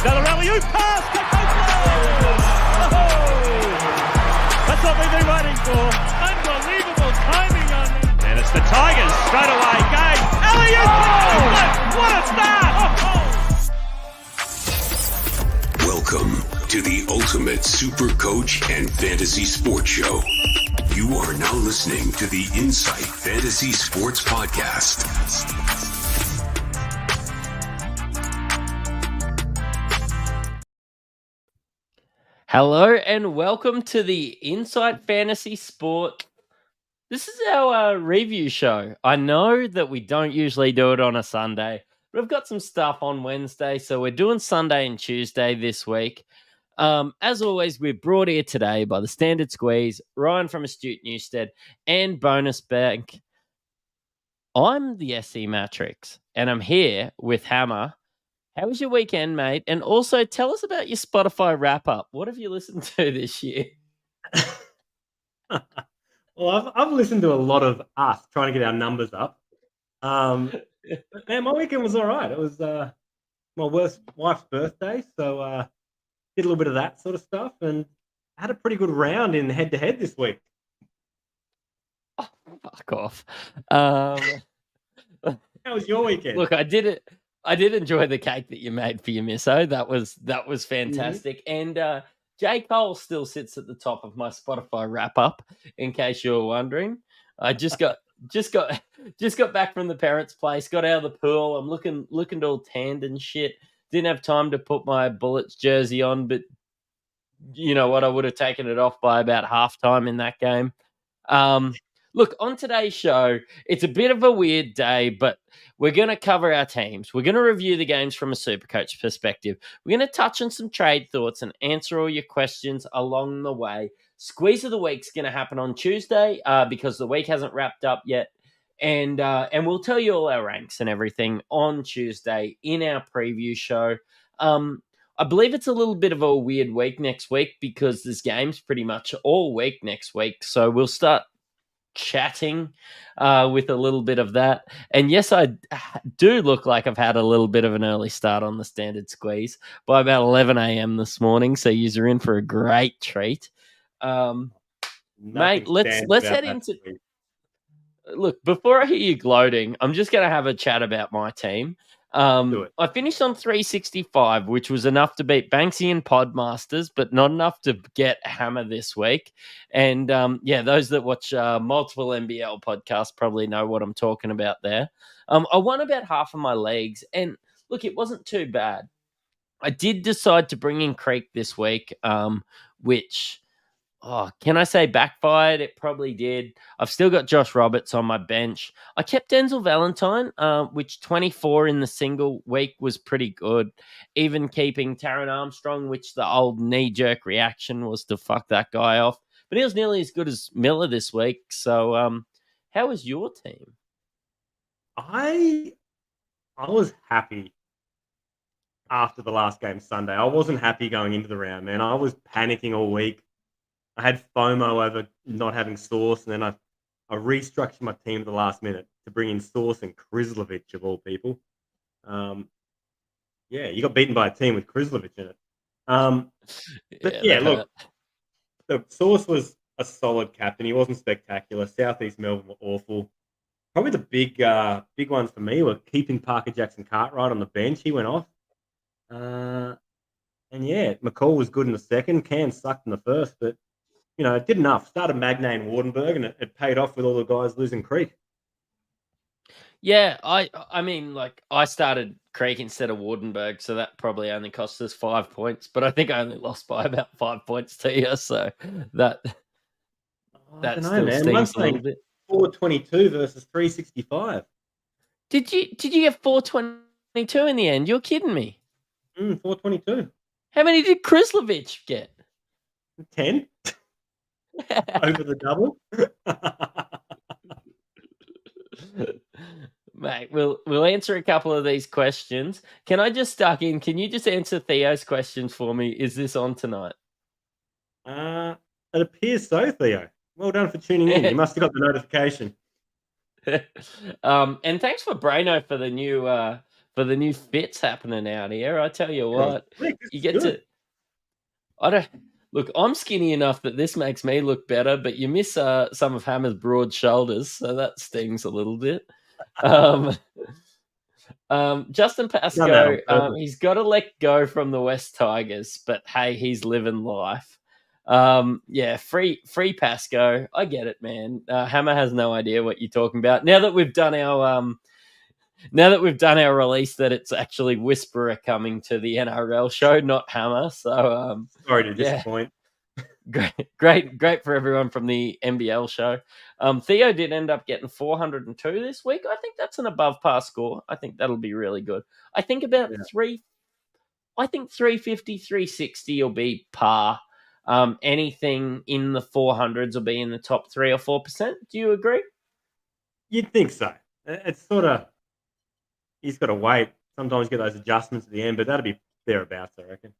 Another alley-oop pass to Copeland! Oh! That's what we've been waiting for. Unbelievable timing on that. And it's the Tigers straight away. Game. Alley-oop to Copeland! What a start! Welcome to the ultimate Supercoach and Fantasy Sports Show. You are now listening to the Insight Fantasy Sports Podcast. Hello and welcome to the Insight Fantasy Sport. This is our review show. I know that we don't usually do it on a Sunday, but I've got some stuff on Wednesday, so we're doing Sunday and Tuesday this week. As always, we're brought here today by the Standard Squeeze, Ryan from Astute Newstead, and Bonus Bank. I'm the SC Mattrix, and I'm here with Hammer. How was your weekend, mate? And also, tell us about your Spotify wrap-up. What have you listened to this year? Well, I've listened to a lot of us trying to get our numbers up. But man, my weekend was all right. It was my wife's birthday, so did a little bit of that sort of stuff, and had a pretty good round in head-to-head this week. Oh, fuck off. How was your weekend? Look, I did enjoy the cake that you made for your misso. That was fantastic. Mm-hmm. And J. Cole still sits at the top of my Spotify wrap up, in case you're wondering. I just got back from the parents' place, got out of the pool. I'm looking all tanned and shit. Didn't have time to put my Bullets jersey on, but you know what? I would have taken it off by about halftime in that game. Look, on today's show, it's a bit of a weird day, but we're going to cover our teams. We're going to review the games from a Supercoach perspective. We're going to touch on some trade thoughts and answer all your questions along the way. Squeeze of the Week's going to happen on Tuesday because the week hasn't wrapped up yet. And we'll tell you all our ranks and everything on Tuesday in our preview show. I believe it's a little bit of a weird week next week because there's games pretty much all week next week. So we'll start chatting with a little bit of that. And yes, I do look like I've had a little bit of an early start on the Standard Squeeze by about 11 a.m. this morning. So you're in for a great treat. Mate, let's head into... Look, before I hear you gloating, I'm just going to have a chat about my team. I finished on 365, which was enough to beat Banksy and Podmasters, but not enough to get Hammer this week. And those that watch multiple NBL podcasts probably know what I'm talking about there. I won about half of my leagues, and look, it wasn't too bad. I did decide to bring in Creek this week, which... can I say backfired? It probably did. I've still got Josh Roberts on my bench. I kept Denzel Valentine, which 24 in the single week was pretty good. Even keeping Taron Armstrong, which the old knee-jerk reaction was to fuck that guy off. But he was nearly as good as Miller this week. So how was your team? I was happy after the last game Sunday. I wasn't happy going into the round, man. I was panicking all week. I had FOMO over not having Source, and then I restructured my team at the last minute to bring in Source and Krislovic, of all people. You got beaten by a team with Krislovic in it. Look, the Source was a solid captain. He wasn't spectacular. Southeast Melbourne were awful. Probably the big ones for me were keeping Parker Jackson-Cartwright on the bench. He went off. McCall was good in the second. Cam sucked in the first, but it did enough. Started Magnay and Wardenberg, and it paid off with all the guys losing Creek. Yeah, I mean, like, I started Creek instead of Wardenberg, so that probably only cost us 5 points, but I think I only lost by about 5 points to you, so that stings a little bit. 422 versus 365. Did you get 422 in the end? You're kidding me. 422. How many did Krislovic get? 10. Over the double. Mate, we'll answer a couple of these questions. Can I just stuck in? Can you just answer Theo's questions for me? Is this on tonight? It appears so, Theo. Well done for tuning in. You must have got the notification. And thanks for Brano for the new for the new fits happening out here. I tell you what, you get good. Look, I'm skinny enough that this makes me look better, but you miss some of Hammer's broad shoulders, so that stings a little bit. Justin Done that on Pascoe, purpose. he's got to let go from the West Tigers, but hey, he's living life. Free Pascoe. I get it, man. Hammer has no idea what you're talking about. Now that we've done our release that it's actually Whisperer coming to the NRL show, not Hammer. So Sorry to disappoint. Great for everyone from the NBL show. Theo did end up getting 402 this week. I think that's an above par score. I think that'll be really good. I think about 350, 360 will be par. Anything in the 400s will be in the top 3 or 4%. Do you agree? You'd think so. It's sort of, he's got to wait. Sometimes get those adjustments at the end, but that'll be thereabouts, I reckon.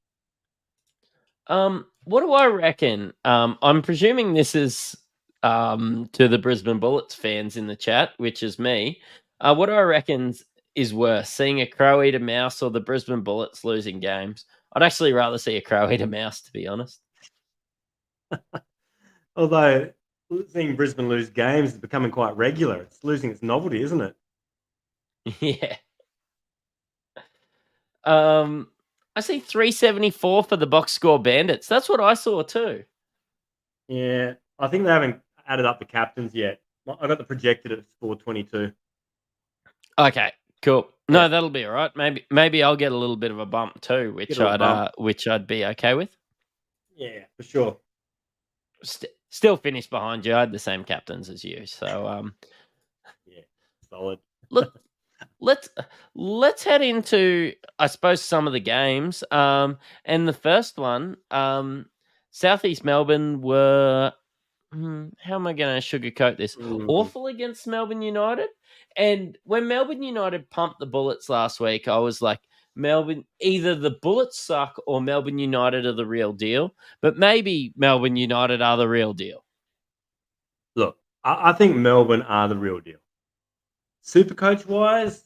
What do I reckon? I'm presuming this is to the Brisbane Bullets fans in the chat, which is me. What do I reckon is worse, seeing a crow eat a mouse or the Brisbane Bullets losing games? I'd actually rather see a crow eat a mouse, to be honest. Although seeing Brisbane lose games is becoming quite regular. It's losing its novelty, isn't it? Yeah. I see 374 for the box score Bandits. That's what I saw too. Yeah, I think they haven't added up the captains yet. I got the projected at 422. Okay, cool. No, that'll be all right. Maybe I'll get a little bit of a bump too, which I'd be okay with. Yeah, for sure. Still finished behind you. I had the same captains as you, so yeah, solid. Look, let's head into, I suppose, some of the games. And the first one, Southeast Melbourne were, how am I going to sugarcoat this? Awful against Melbourne United. And when Melbourne United pumped the Bullets last week, I was like, Melbourne, either the Bullets suck or Melbourne United are the real deal. But maybe Melbourne United are the real deal. Look, I think Melbourne are the real deal. Supercoach-wise,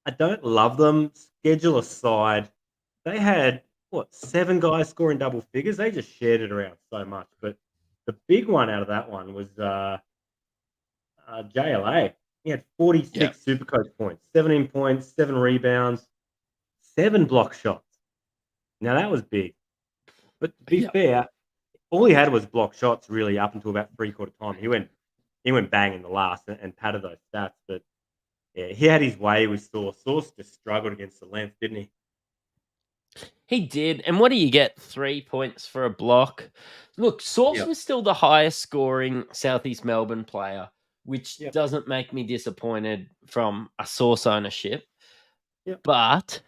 I don't love them. Schedule aside, they had, 7 guys scoring double figures? They just shared it around so much. But the big one out of that one was JLA. He had 46 Supercoach points, 17 points, 7 rebounds, 7 block shots. Now, that was big. But to be fair, all he had was block shots really up until about three-quarter time. He went bang in the last and padded those stats. But, yeah, he had his way with Source. Source just struggled against the length, didn't he? He did. And what do you get? 3 points for a block. Look, Source was still the highest scoring Southeast Melbourne player, which doesn't make me disappointed from a Source ownership. But,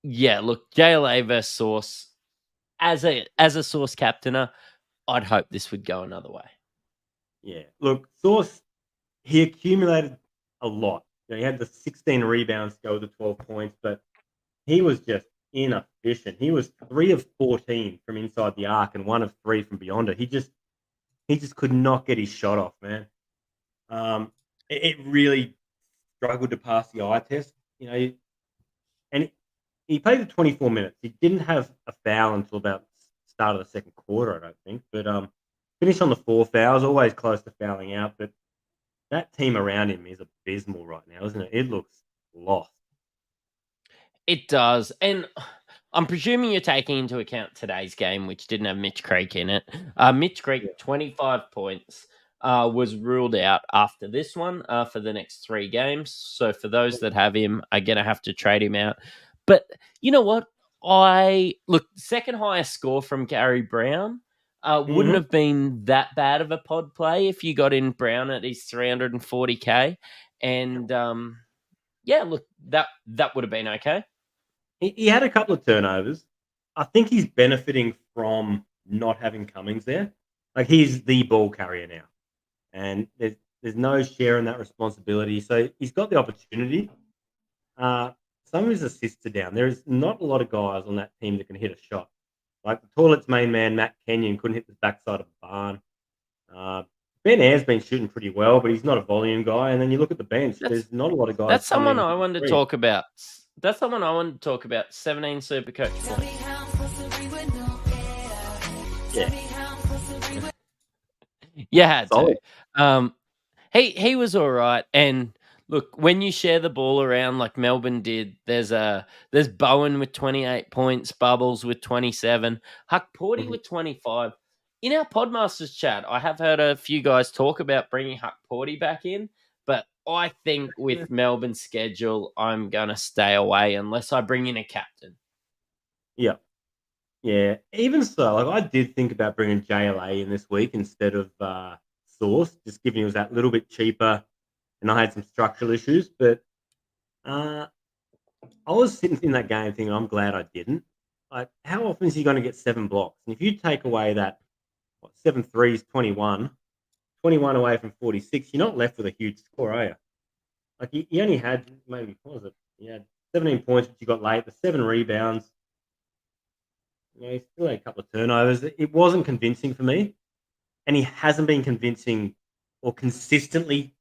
yeah, look, JLA versus Source, as a Source captainer, I'd hope this would go another way. Yeah, look, Source, he accumulated a lot. He had the 16 rebounds to go with the 12 points, but he was just inefficient. He was 3 of 14 from inside the arc and 1 of 3 from beyond it. He just could not get his shot off, man. It really struggled to pass the eye test, and he played the 24 minutes. He didn't have a foul until about the start of the second quarter, I don't think, but finished on the 4 fouls, always close to fouling out, but that team around him is abysmal right now, isn't it? It looks lost. It does. And I'm presuming you're taking into account today's game, which didn't have Mitch Creek in it. Mitch Creek, 25 points, was ruled out after this one for the next 3 games. So for those that have him, are going to have to trade him out. But you know what? Second highest score from Gary Brown. Wouldn't have been that bad of a pod play if you got in Brown at his 340K. And that would have been okay. He had a couple of turnovers. I think he's benefiting from not having Cummings there. Like, he's the ball carrier now. And there's no share in that responsibility. So he's got the opportunity. Some of his assists are down. There's not a lot of guys on that team that can hit a shot. Like the Toilets main man, Matt Kenyon, couldn't hit the backside of the barn. Ben Ayre's been shooting pretty well, but he's not a volume guy. And then you look at the bench, there's not a lot of guys. That's coming someone in I with wanted to three. talk about. That's someone I wanted to talk about. 17 Supercoach points. Yeah. You had Solid. to. He was all right. And look, when you share the ball around like Melbourne did, there's Bowen with 28 points, Bubbles with 27, Huck Porty Mhm. with 25. In our Podmasters chat, I have heard a few guys talk about bringing Huck Porty back in, but I think with Melbourne's schedule, I'm going to stay away unless I bring in a captain. Yeah. Yeah. Even so, like I did think about bringing JLA in this week instead of Source, just given it was that little bit cheaper and I had some structural issues. But I was sitting in that game thinking, I'm glad I didn't. Like, how often is he going to get 7 blocks? And if you take away that 7 threes, 21, 21 away from 46, you're not left with a huge score, are you? Like he only had maybe what was it? He had 17 points, which you got late. The 7 rebounds. He still had a couple of turnovers. It wasn't convincing for me, and he hasn't been convincing or consistently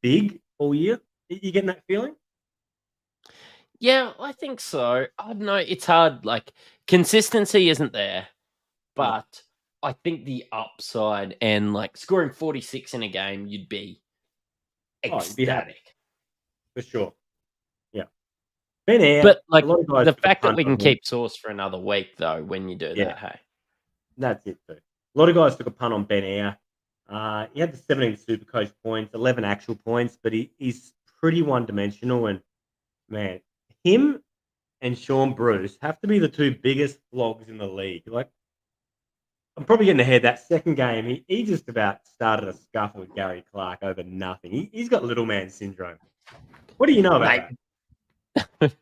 big all year. You getting that feeling? Yeah, I think so. I don't know. It's hard. Like, consistency isn't there, No. but I think the upside and like scoring 46 in a game, you'd be You'd be happy ecstatic. for sure. Yeah, Ben Air. But A like lot of guys the took a fact that punt we on can him. keep Source for another week, though, when you do Yeah. that, hey. That's it too. A lot of guys took a punt on Ben Air. He had the 17 Supercoach points, 11 actual points, but he's pretty one-dimensional. And man, him and Sean Bruce have to be the 2 biggest flogs in the league. Like, I'm probably getting ahead. That second game, he just about started a scuffle with Gary Clark over nothing. He's got little man syndrome. What do you know about Mate.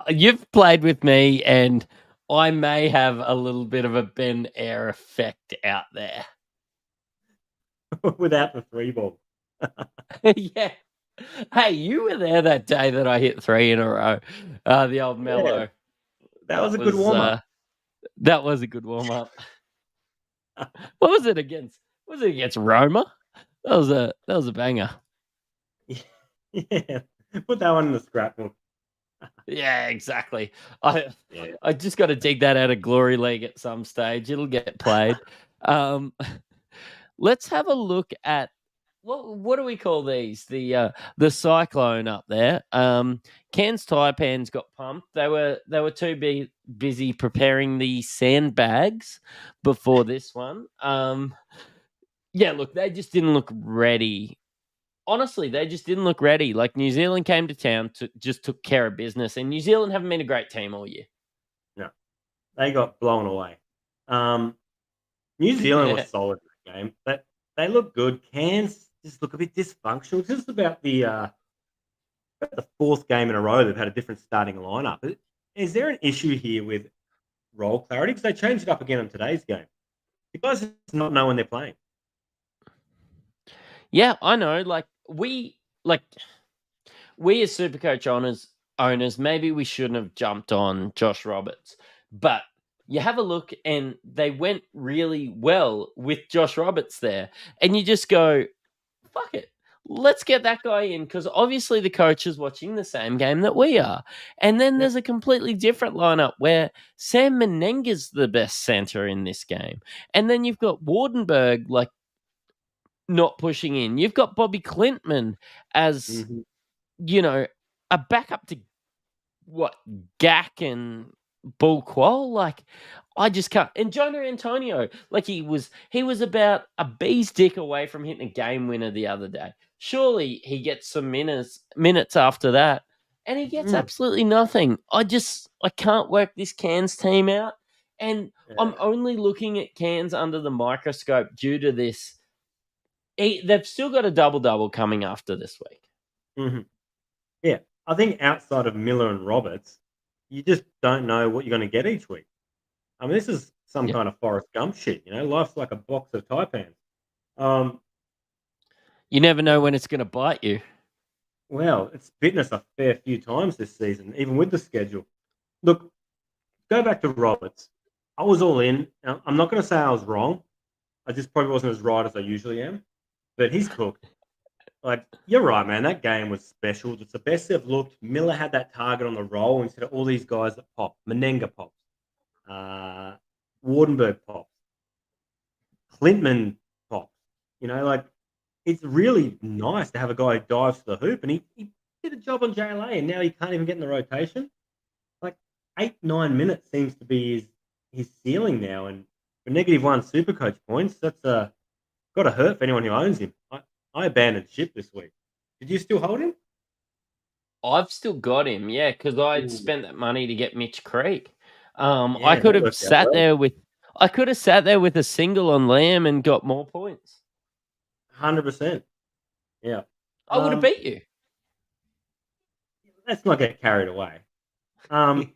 You've played with me, and I may have a little bit of a Ben Air effect out there. that? Without the 3 ball. Yeah. Hey, you were there that day that I hit 3 in a row. The old Mellow. Yeah, that was a good warm-up. That was a good warm up. What was it against? Was it against Roma? That was a banger. Yeah, put that one in the scrapbook. Yeah, exactly. Yeah. I just got to dig that out of Glory League at some stage. It'll get played. Let's have a look at what do we call these? The cyclone up there. Cairns Taipans got pumped. They were too busy preparing the sandbags before this one. Yeah, look, they just didn't look ready. Honestly, they just didn't look ready. Like New Zealand came to town, just took care of business, and New Zealand haven't been a great team all year. No, they got blown away. New Zealand was solid in that game, but they look good. Cairns just look a bit dysfunctional. Just about the 4th game in a row they've had a different starting lineup. Is there an issue here with role clarity? Because they changed it up again on today's game. The guys just not know when they're playing. Yeah, I know. Like we as Supercoach owners, maybe we shouldn't have jumped on Josh Roberts, but you have a look and they went really well with Josh Roberts there, and you just go, fuck it. Let's get that guy in because obviously the coach is watching the same game that we are. And then there's a completely different lineup where Sam Menenga's the best center in this game. And then you've got Wardenberg like not pushing in. You've got Bobby Clintman as, a backup to what, Gak and Bull Qual? Like, I just can't. And Jonah Antonio, like he was about a bee's dick away from hitting a game winner the other day. Surely he gets some minutes after that, and he gets absolutely nothing. I can't work this Cairns team out, and I'm only looking at Cairns under the microscope due to this. They've still got a double coming after this week. Mm-hmm. Yeah, I think outside of Miller and Roberts, you just don't know what you're going to get each week. I mean, this is some kind of Forrest Gump shit. Life's like a box of Taipans. You never know when it's going to bite you. Well, it's bitten us a fair few times this season, even with the schedule. Look, go back to Roberts. I was all in. I'm not going to say I was wrong, I just probably wasn't as right as I usually am, but he's cooked. Like, you're right, man. That game was special. It's the best they've looked. Miller had that target on the roll instead of all these guys that pop. Menenga pops. Wardenberg pops. Clintman pops. Like, it's really nice to have a guy who dives to the hoop, and he did a job on JLA, and now he can't even get in the rotation. Like, 8-9 minutes seems to be his ceiling now, and for -1 Supercoach points, that's got to hurt for anyone who owns him. I abandoned ship this week. Did you still hold him? I've still got him, yeah, because I'd Ooh. spent that money to get Mitch Creek. Yeah, I could that have worked out sat well. there with a single on Lamb and got more points. 100%. Yeah. I would have beat you. Let's not get carried away. A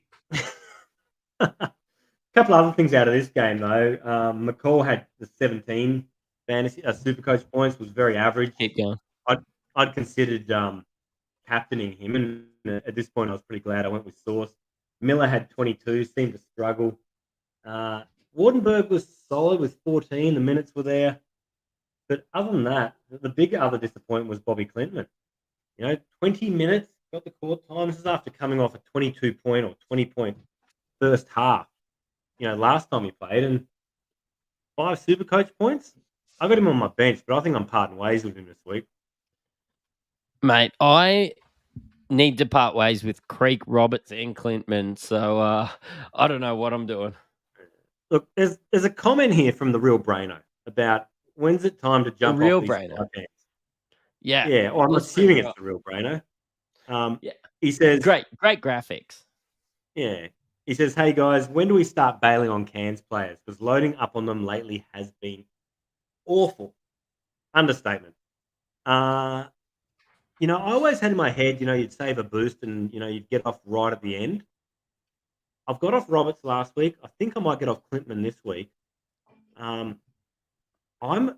couple other things out of this game, though. McCall had the 17 fantasy Supercoach points, was very average. Keep going. I'd considered captaining him, and at this point, I was pretty glad I went with Source. Miller had 22, seemed to struggle. Wardenberg was solid with 14. The minutes were there. But other than that, the big other disappointment was Bobby Clintman. 20 minutes, got the court time. This is after coming off a 22-point or 20-point first half. Last time he played, and 5 Supercoach points. I got him on my bench, but I think I'm parting ways with him this week. Mate, I need to part ways with Creek, Roberts, and Clintman, so I don't know what I'm doing. Look, there's a comment here from the Real Braino about when's it time to jump Real off these Braino. pants. Yeah. Yeah, or I'm assuming it's the Real Braino. Yeah. He says... Great graphics. Yeah. He says, hey, guys, when do we start bailing on Cairns players? Because loading up on them lately has been awful. Understatement. I always had in my head, you'd save a boost and, you'd get off right at the end. I've got off Roberts last week. I think I might get off Clintman this week. I'm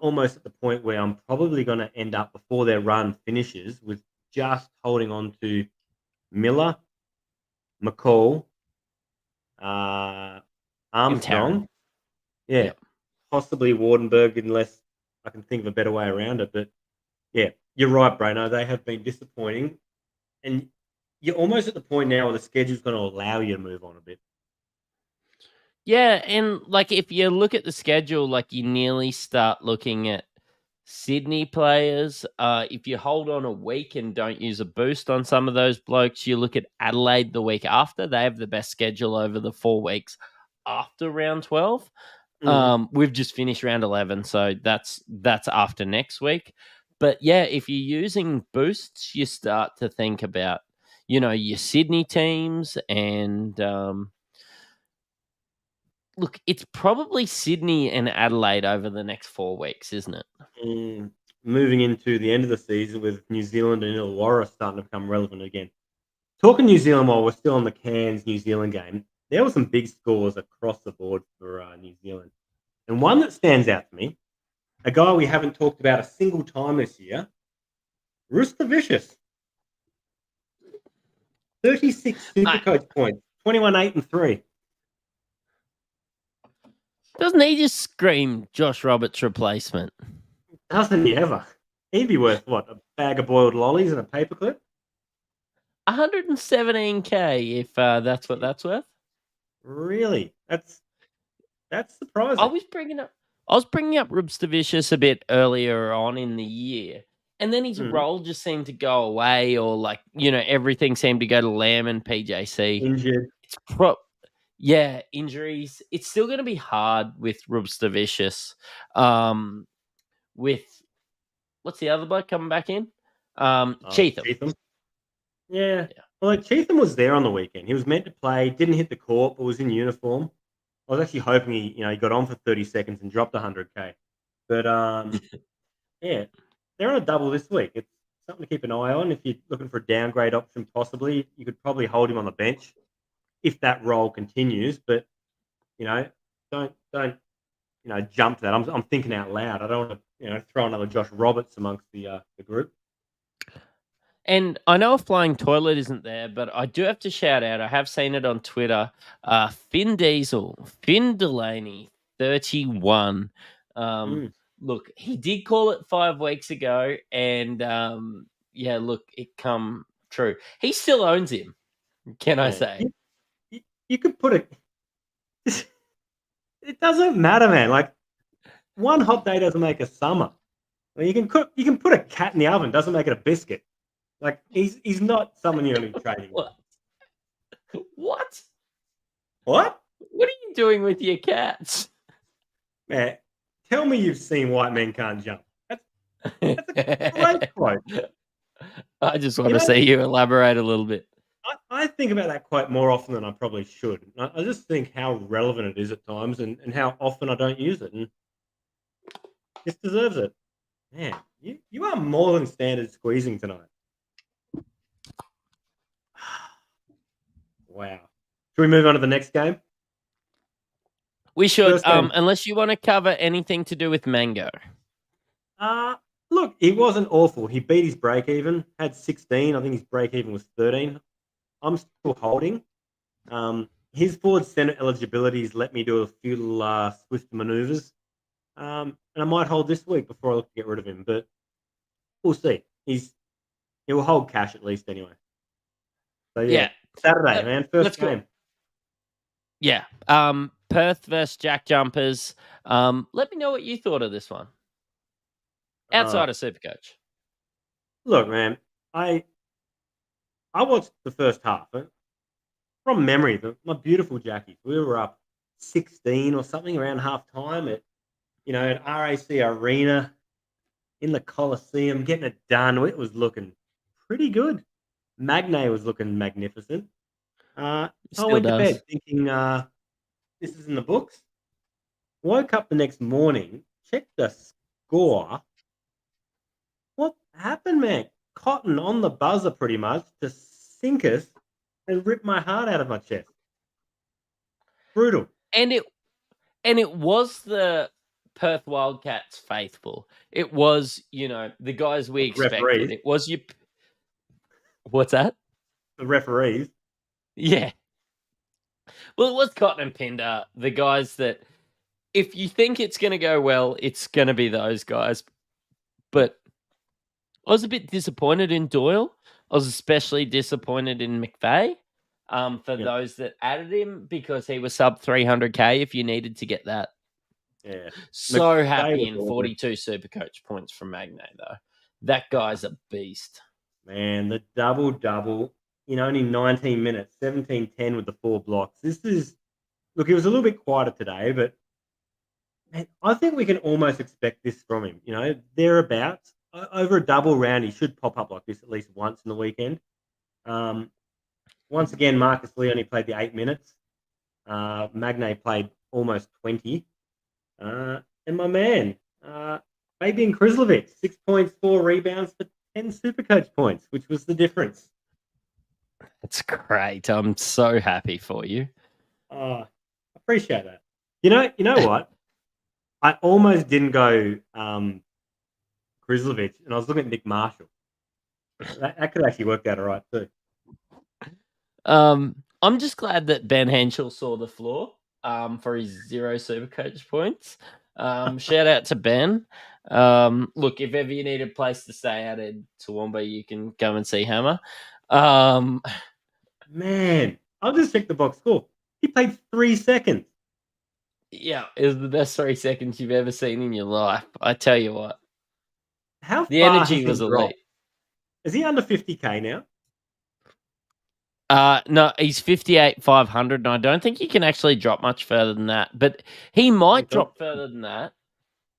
almost at the point where I'm probably going to end up before their run finishes with just holding on to Miller, McCall, Armstrong. Yeah. Yep. Possibly Wardenberg, unless I can think of a better way around it. But yeah, you're right, Brano. They have been disappointing. And you're almost at the point now where the schedule's going to allow you to move on a bit. Yeah, and like if you look at the schedule, like you nearly start looking at Sydney players. If you hold on a week and don't use a boost on some of those blokes, you look at Adelaide the week after. They have the best schedule over the 4 weeks after round 12. We've just finished round 11, so that's after next week. But yeah, if you're using boosts, you start to think about, your Sydney teams and look, it's probably Sydney and Adelaide over the next 4 weeks, isn't it? Moving into the end of the season with New Zealand and Illawarra starting to become relevant again. Talking New Zealand while we're still on the Cairns New Zealand game, there were some big scores across the board for New Zealand. And one that stands out to me, a guy we haven't talked about a single time this year, Rooster Vicious. 36 Supercoach points, 21-8-3. Doesn't he just scream Josh Roberts replacement? Doesn't he ever? He'd be worth, what, a bag of boiled lollies and a paperclip? 117K, if that's what that's worth. Really? That's surprising. I was bringing up Rooster Vicious a bit earlier on in the year, and then his role just seemed to go away, or everything seemed to go to Lamb and PJC. Injured. Yeah, injuries. It's still going to be hard with Rooster Vicious. With what's the other bloke coming back in? Cheatham. Yeah. Well, Cheatham was there on the weekend. He was meant to play, didn't hit the court, but was in uniform. I was actually hoping he got on for 30 seconds and dropped 100K. But yeah, they're on a double this week. It's something to keep an eye on. If you're looking for a downgrade option, possibly you could probably hold him on the bench if that role continues. But don't jump to that. I'm thinking out loud. I don't want to throw another Josh Roberts amongst the group. And I know a flying toilet isn't there, but I do have to shout out. I have seen it on Twitter. Finn Delaney, 31. Look, he did call it 5 weeks ago, and look, it come true. He still owns him. Can I say? You could put it. It doesn't matter, man. Like one hot day doesn't make a summer. I mean, you can put a cat in the oven. Doesn't make it a biscuit. Like he's not someone you're going to be trading. What? What? What? What are you doing with your cats? Man, tell me you've seen White Men Can't Jump. That's a great quote. I just want to see you elaborate a little bit. I think about that quote more often than I probably should. I just think how relevant it is at times and how often I don't use it. And this deserves it. Man, you are more than standard squeezing tonight. Wow. Should we move on to the next game? We should, unless you want to cover anything to do with Mango. Look, he wasn't awful. He beat his break even, had 16. I think his break even was 13. I'm still holding. His forward center eligibilities let me do a few swift maneuvers. And I might hold this week before I look to get rid of him, but we'll see. He will hold cash at least anyway. So yeah. Saturday, man. First game. Yeah. Perth versus Jack Jumpers. Let me know what you thought of this one. Outside of Supercoach. Look, man, I watched the first half. From memory, my beautiful Jackies, we were up 16 or something around half time at RAC Arena in the Coliseum, getting it done. It was looking pretty good. Magnay was looking magnificent. I went to bed thinking this is in the books. Woke up the next morning, checked the score. What happened, man? Cotton on the buzzer pretty much to sink us and rip my heart out of my chest. Brutal. And it was the Perth Wildcats faithful. It was, the guys we expected. Referees. It was you. What's that? The referees. Yeah. Well, it was Cotton and Pinder, the guys that if you think it's going to go well, it's going to be those guys. But I was a bit disappointed in Doyle. I was especially disappointed in McVeigh for those that added him because he was sub 300K if you needed to get that. Yeah. So McVeigh happy in was 42 Supercoach points from Magnay, though. That guy's a beast. Man, the double-double in only 19 minutes, 17-10 with the 4 blocks. Look, it was a little bit quieter today, but man, I think we can almost expect this from him. Thereabouts. Over a double round, he should pop up like this at least once in the weekend. Once again, Marcus Lee only played the 8 minutes. Magnay played almost 20. And my man, Fabian Krislovic, 6 points, 4 rebounds for 10 Supercoach points, which was the difference. That's great. I'm so happy for you. Appreciate that. You know what? I almost didn't go Krislovic, and I was looking at Nick Marshall. That could actually work out all right too. I'm just glad that Ben Henschel saw the floor for his 0 Supercoach points. Shout out to Ben. Look, if ever you need a place to stay out in Toowoomba, you can come and see Hammer. Man, I'll just check the box score. He played 3 seconds. Yeah, it was the best 3 seconds you've ever seen in your life. I tell you what. How the far energy was elite. Is he under 50K now? No, he's 58,500, and I don't think he can actually drop much further than that. But he might drop further than that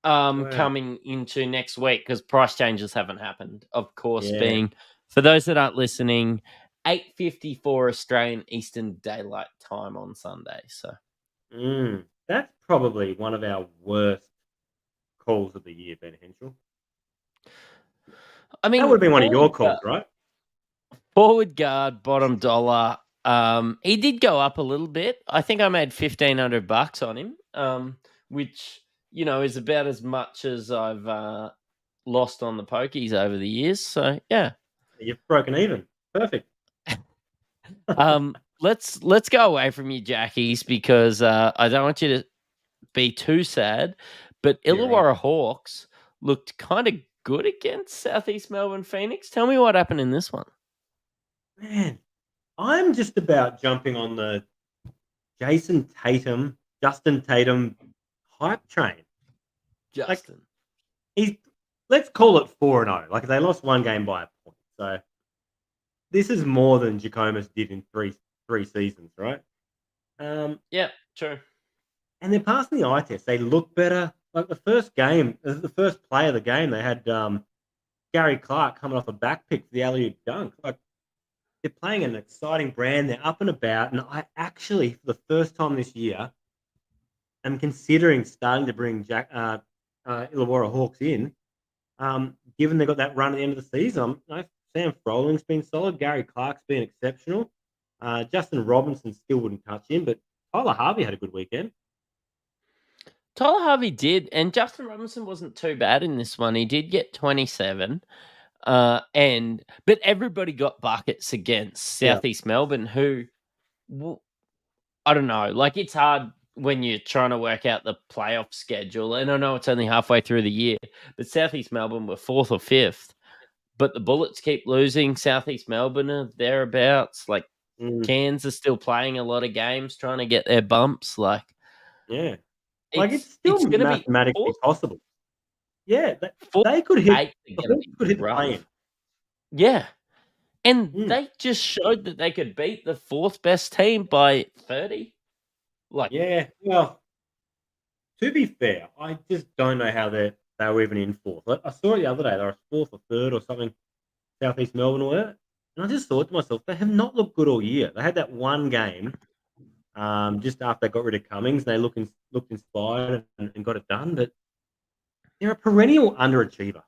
coming into next week because price changes haven't happened. Of course, being for those that aren't listening, 8:54 Australian Eastern Daylight Time on Sunday. So that's probably one of our worst calls of the year, Ben Henschel. I mean, that would have been one of your calls, right? Forward guard, bottom dollar. He did go up a little bit. I think I made $1,500 on him, which is about as much as I've lost on the pokies over the years. So yeah, you've broken even. Perfect. Let's go away from you, Jackies, because I don't want you to be too sad. But Yeah, Illawarra Hawks looked kind of good against Southeast Melbourne Phoenix. Tell me what happened in this one. man, I'm just about jumping on the Justin Tatum hype train. Justin. He's let's call it 4-0. Like they lost one game by a point. So this is more than Jacomas did in three seasons, right? Yeah, true. And they're passing the eye test. They look better. Like the first play of the game, they had Gary Clark coming off a back pick for the alley-oop dunk. Like they're playing an exciting brand. They're up and about. And I actually, for the first time this year, am considering starting to bring Illawarra Hawks in. Given they got that run at the end of the season, Sam Froling's been solid. Gary Clark's been exceptional. Justin Robinson still wouldn't touch him, but Tyler Harvey had a good weekend. Tyler Harvey did, and Justin Robinson wasn't too bad in this one. He did get 27, but everybody got buckets against Southeast Melbourne, who, I don't know, like it's hard when you're trying to work out the playoff schedule, and I know it's only halfway through the year, but Southeast Melbourne were 4th or 5th, but the Bullets keep losing. Southeast Melbourne are thereabouts. Like Cairns are still playing a lot of games, trying to get their bumps. Like, yeah. Like it's still mathematically possible. Yeah, they could hit playing. Yeah, and they just showed that they could beat the 4th best team by 30. Like, yeah, well, to be fair, I just don't know how they were even in 4th. Like, I saw it the other day; they were 4th or 3rd or something. Southeast Melbourne were, and I just thought to myself, they have not looked good all year. They had that one game. Just after they got rid of Cummings, they looked inspired and got it done. But they're a perennial underachiever.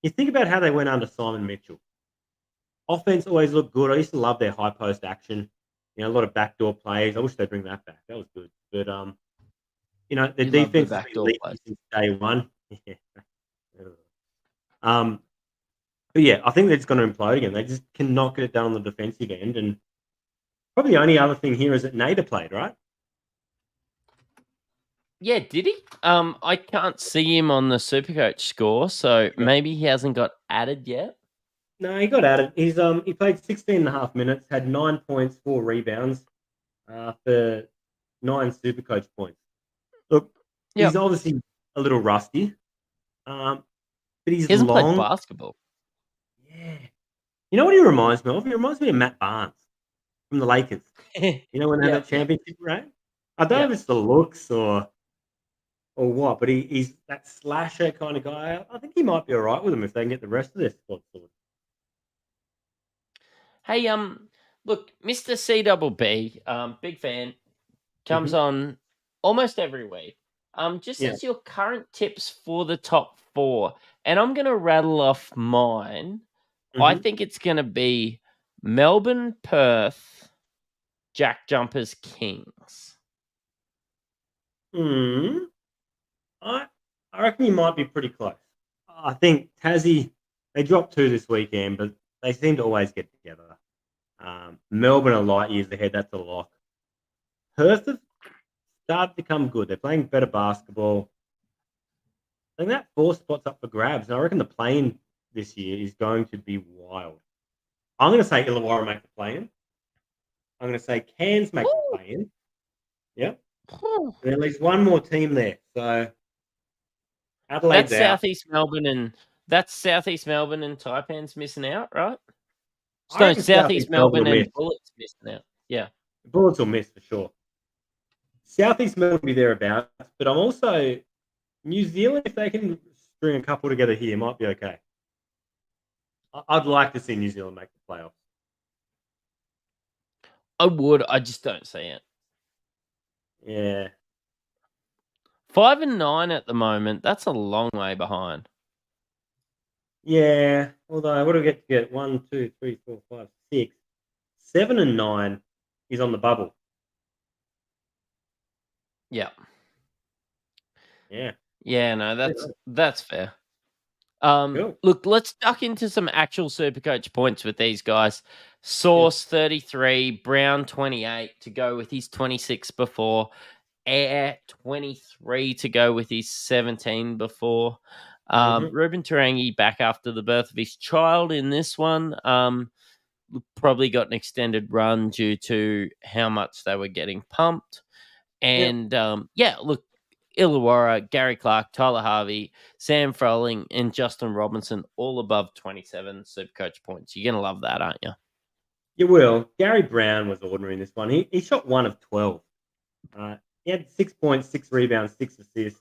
You think about how they went under Simon Mitchell. Offense always looked good. I used to love their high post action. A lot of backdoor plays. I wish they'd bring that back. That was good. But their defense has been leaky since day one. But yeah, I think they're just going to implode again. They just cannot get it done on the defensive end. And probably the only other thing here is that Nader played, right? Yeah, did he? I can't see him on the Supercoach score, so maybe he hasn't got added yet. No, he got added. He's he played 16 and a half minutes, had 9 points, 4 rebounds for 9 Supercoach points. Look, he's obviously a little rusty, but he hasn't played basketball. Yeah. You know what he reminds me of? He reminds me of Matt Barnes from the Lakers. When they had that championship, right? I don't know if it's the looks or what, but he's that slasher kind of guy. I think he might be all right with him if they can get the rest of their squad sorted. Hey, look, Mr. CBB, big fan, comes on almost every week. Just as your current tips for the top 4, and I'm going to rattle off mine. I think it's going to be Melbourne, Perth, Jack Jumpers, Kings. I reckon you might be pretty close. I think Tassie, they dropped 2 this weekend, but they seem to always get together. Melbourne are light years ahead. That's a lock. Perth have started to come good. They're playing better basketball. I think that 4 spot's up for grabs, and I reckon the play-in this year is going to be wild. I'm going to say Illawarra make the play-in. I'm going to say Cairns make the play-in. Yep. And at least one more team there. So Adelaide's that's Southeast Melbourne and Taipans missing out, right? So Southeast Melbourne and Bullets missing out. Yeah. The Bullets will miss for sure. Southeast Melbourne will be thereabouts, but I'm also New Zealand, if they can string a couple together here, might be okay. I'd like to see New Zealand make the playoffs. I would. I just don't see it. Yeah. 5 and 9 at the moment. That's a long way behind. Yeah. Although, what do we get? 1, 2, 3, 4, 5, 6. 7 and 9 is on the bubble. Yeah. Yeah. Yeah, no, that's fair. Cool. Look, let's duck into some actual Supercoach points with these guys. Sauce 33, Brown 28 to go with his 26 before. Air 23 to go with his 17 before. Mhm. Ruben Tarangi back after the birth of his child in this one. Probably got an extended run due to how much they were getting pumped. And look, Illawarra, Gary Clark, Tyler Harvey, Sam Froling, and Justin Robinson all above 27 Supercoach points. You're going to love that, aren't you? You will. Gary Brown was ordinary in this one. He shot 1 of 12. He had 6 points, 6 rebounds, 6 assists,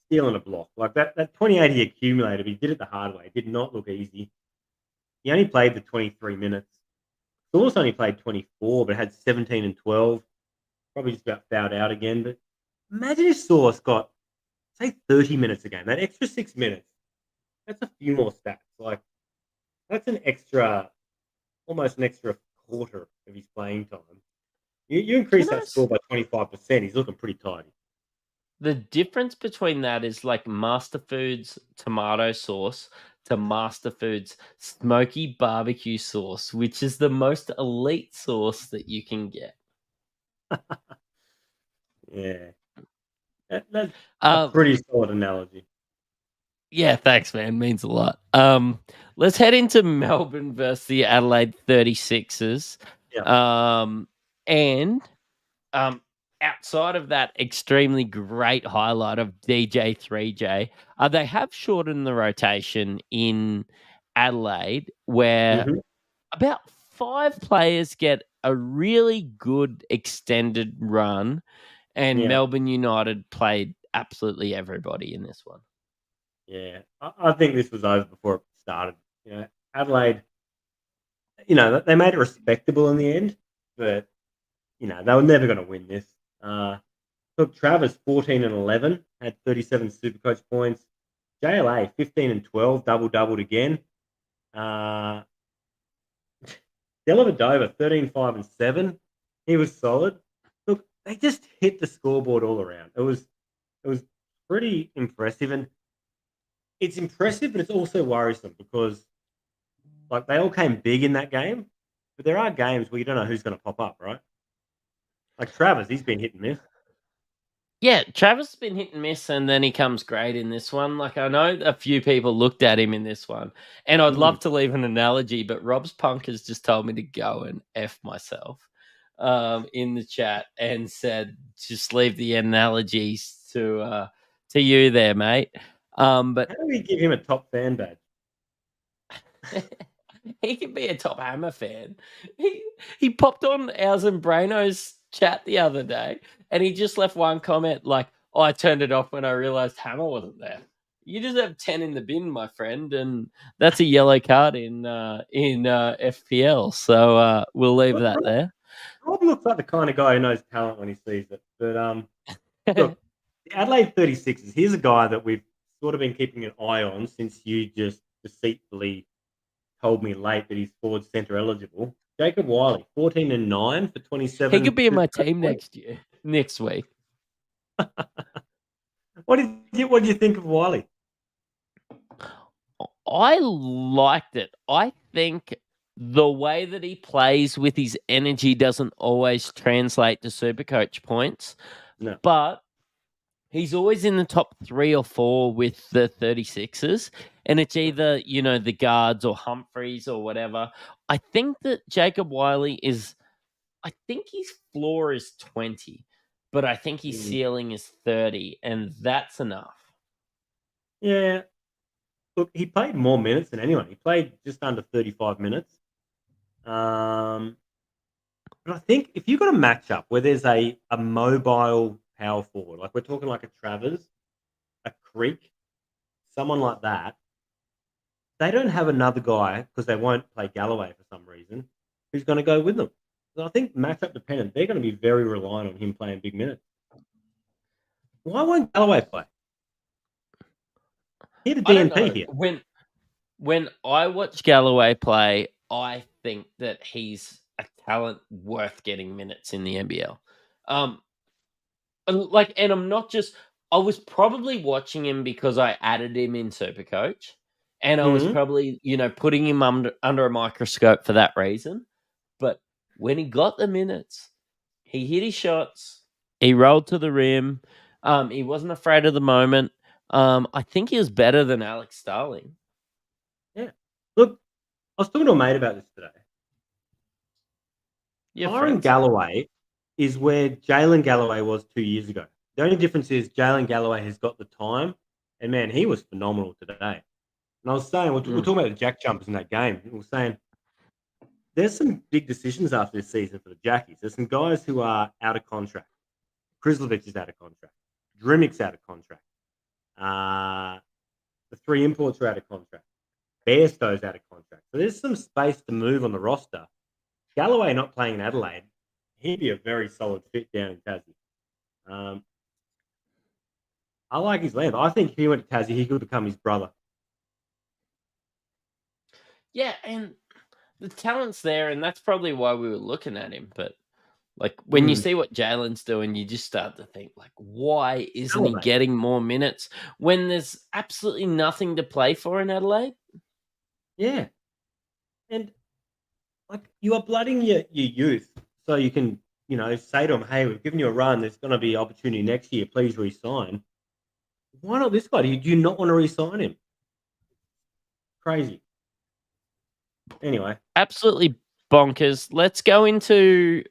stealing a block. Like that 28 he accumulated, he did it the hard way. It did not look easy. He only played the 23 minutes. Source only played 24, but had 17 and 12. Probably just about fouled out again. But imagine if Source got, say, 30 minutes a game. That extra 6 minutes, that's a few more stats. Like, that's almost an extra quarter of his playing time. You increase that score by 25%, he's looking pretty tidy. The difference between that is like Master Foods tomato sauce to Master Foods smoky barbecue sauce, which is the most elite sauce that you can get. Yeah. That's a pretty solid analogy. Yeah, thanks, man. Means a lot. Let's head into Melbourne versus the Adelaide 36ers. Yeah. Outside of that extremely great highlight of DJ 3J, they have shortened the rotation in Adelaide where about 5 players get a really good extended run, and Melbourne United played absolutely everybody in this one. Yeah, I think this was over before it started. Adelaide, they made it respectable in the end, but, they were never going to win this. Look, Travers, 14 and 11, had 37 Supercoach points. JLA, 15 and 12, doubled again. Delavadova, 13, 5 and 7. He was solid. Look, they just hit the scoreboard all around. It was pretty impressive, and it's impressive, but it's also worrisome because, like, they all came big in that game, but there are games where you don't know who's going to pop up, right? Like Travers, he's been hit and miss. Yeah, Travers has been hit and miss, and then he comes great in this one. Like, I know a few people looked at him in this one, and I'd love to leave an analogy, but Rob's Punk has just told me to go and F myself in the chat and said, just leave the analogies to you there, mate. But how do we give him a top fan badge? He can be a top Hammer fan. He popped on ours and Braino's chat the other day, and he just left one comment like, I turned it off when I realized Hammer wasn't there. You just have 10 in the bin, my friend, and that's a yellow card in FPL. So we'll leave that there. Rob looks like the kind of guy who knows talent when he sees it. But look, the Adelaide 36ers, here's a guy that we've sort of been keeping an eye on since you just deceitfully told me late that he's forward centre eligible. Jacob Wiley, 14 and 9 for 27. He could be in my team next week. What do you think of Wiley? I liked it. I think the way that he plays with his energy doesn't always translate to Supercoach points. No. But he's always in the top 3 or 4 with the 36ers. And it's either, the guards or Humphreys or whatever. I think that Jacob Wiley I think his floor is 20, but I think his ceiling is 30, and that's enough. Yeah. Look, he played more minutes than anyone. He played just under 35 minutes. But I think if you've got a matchup where there's a mobile power forward, like we're talking like a Travers, a Creek, someone like that, they don't have another guy, because they won't play Galloway for some reason, who's going to go with them. So I think matchup dependent, they're going to be very reliant on him playing big minutes. Why won't Galloway play? He had a DNP here. When I watch Galloway play, I think that he's a talent worth getting minutes in the NBL. And I'm not just. I was probably watching him because I added him in Supercoach, and I was probably putting him under a microscope for that reason. But when he got the minutes, he hit his shots, He rolled to the rim. He wasn't afraid of the moment. I think he was better than Alex Starling. Yeah. Look, I was talking to a mate about this today. Tyron Galloway is where Jaylen Galloway was 2 years ago. The only difference is Jaylen Galloway has got the time, and man, he was phenomenal today. And I was saying, we're talking about the jack jumpers in that game. And we're saying there's some big decisions after this season for the Jackies. There's some guys who are out of contract. Krislovic is out of contract. Drimmick's out of contract. The 3 imports are out of contract. Bairstow's out of contract. So there's some space to move on the roster. Galloway not playing in Adelaide, he'd be a very solid fit down in Tassie. I like his length. I think if he went to Tassie, he could become his brother. Yeah, and the talent's there, and that's probably why we were looking at him. But like when you see what Jaylen's doing, you just start to think, like, why isn't he getting more minutes when there's absolutely nothing to play for in Adelaide? Yeah. And like you are blooding your youth so you can, say to them, hey, we've given you a run. There's going to be opportunity next year. Please re-sign. Why not this guy? Do you not want to re-sign him? Crazy. Anyway. Absolutely bonkers. Let's go into...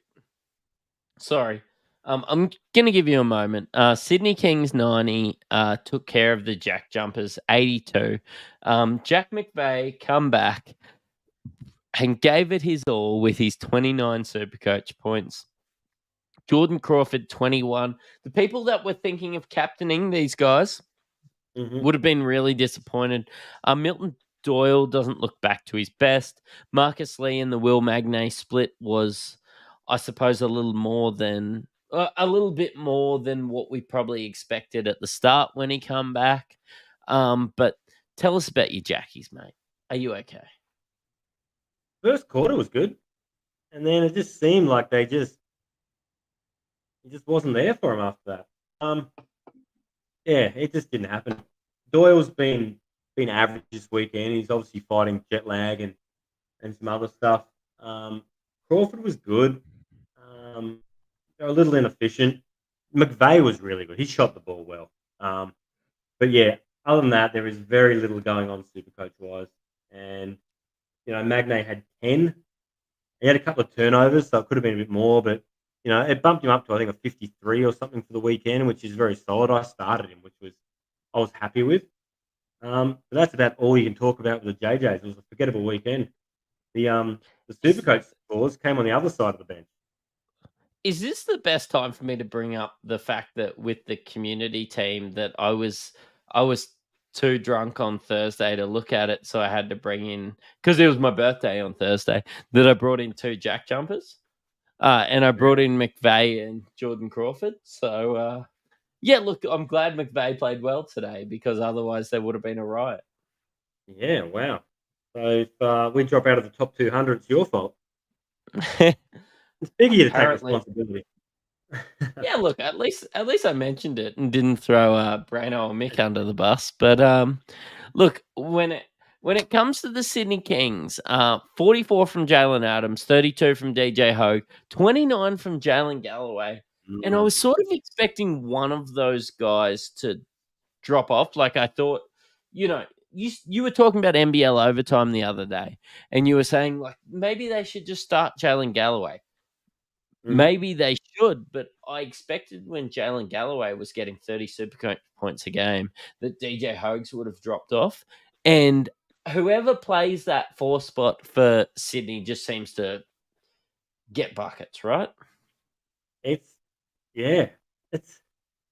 Sorry. I'm going to give you a moment. Sydney Kings 90 took care of the Jack Jumpers 82. Jack McVeigh come back and gave it his all with his 29 Supercoach points. Jordan Crawford, 21. The people that were thinking of captaining these guys would have been really disappointed. Milton Doyle doesn't look back to his best. Marcus Lee and the Will Magnay split was, I suppose, a little bit more than what we probably expected at the start when he come back. But tell us about your Jackies, mate. Are you okay? First quarter was good, and then it just seemed like it just wasn't there for him after that. Yeah, it just didn't happen. Doyle's been average this weekend. He's obviously fighting jet lag and some other stuff. Crawford was good. They're a little inefficient. McVeigh was really good. He shot the ball well. But yeah, other than that, there is very little going on Supercoach wise. And Magnay had 10. He had a couple of turnovers, so it could have been a bit more, but it bumped him up to I think a 53 or something for the weekend, which is very solid. I started him, I was happy with. But that's about all you can talk about with the JJs. It was a forgettable weekend. The Supercoach scores came on the other side of the bench. Is this the best time for me to bring up the fact that with the community team that I was too drunk on Thursday to look at it, so I had to bring in, because it was my birthday on Thursday, that I brought in 2 Jack Jumpers, and I brought in McVeigh and Jordan Crawford. So yeah, look, I'm glad McVeigh played well today, because otherwise there would have been a riot. Yeah, wow. So if we drop out of the top 200, it's your fault. It's big of you to take responsibility. Yeah, look, at least I mentioned it and didn't throw Brano or Mick under the bus. But look, when it comes to the Sydney Kings, 44 from Jalen Adams, 32 from DJ Hogue, 29 from Jaylen Galloway. And I was sort of expecting one of those guys to drop off. Like I thought, you were talking about NBL overtime the other day, and you were saying like maybe they should just start Jaylen Galloway. Maybe they should, but I expected when Jaylen Galloway was getting 30 Supercoach points a game that DJ Hogues would have dropped off. And whoever plays that 4 spot for Sydney just seems to get buckets, right? It's a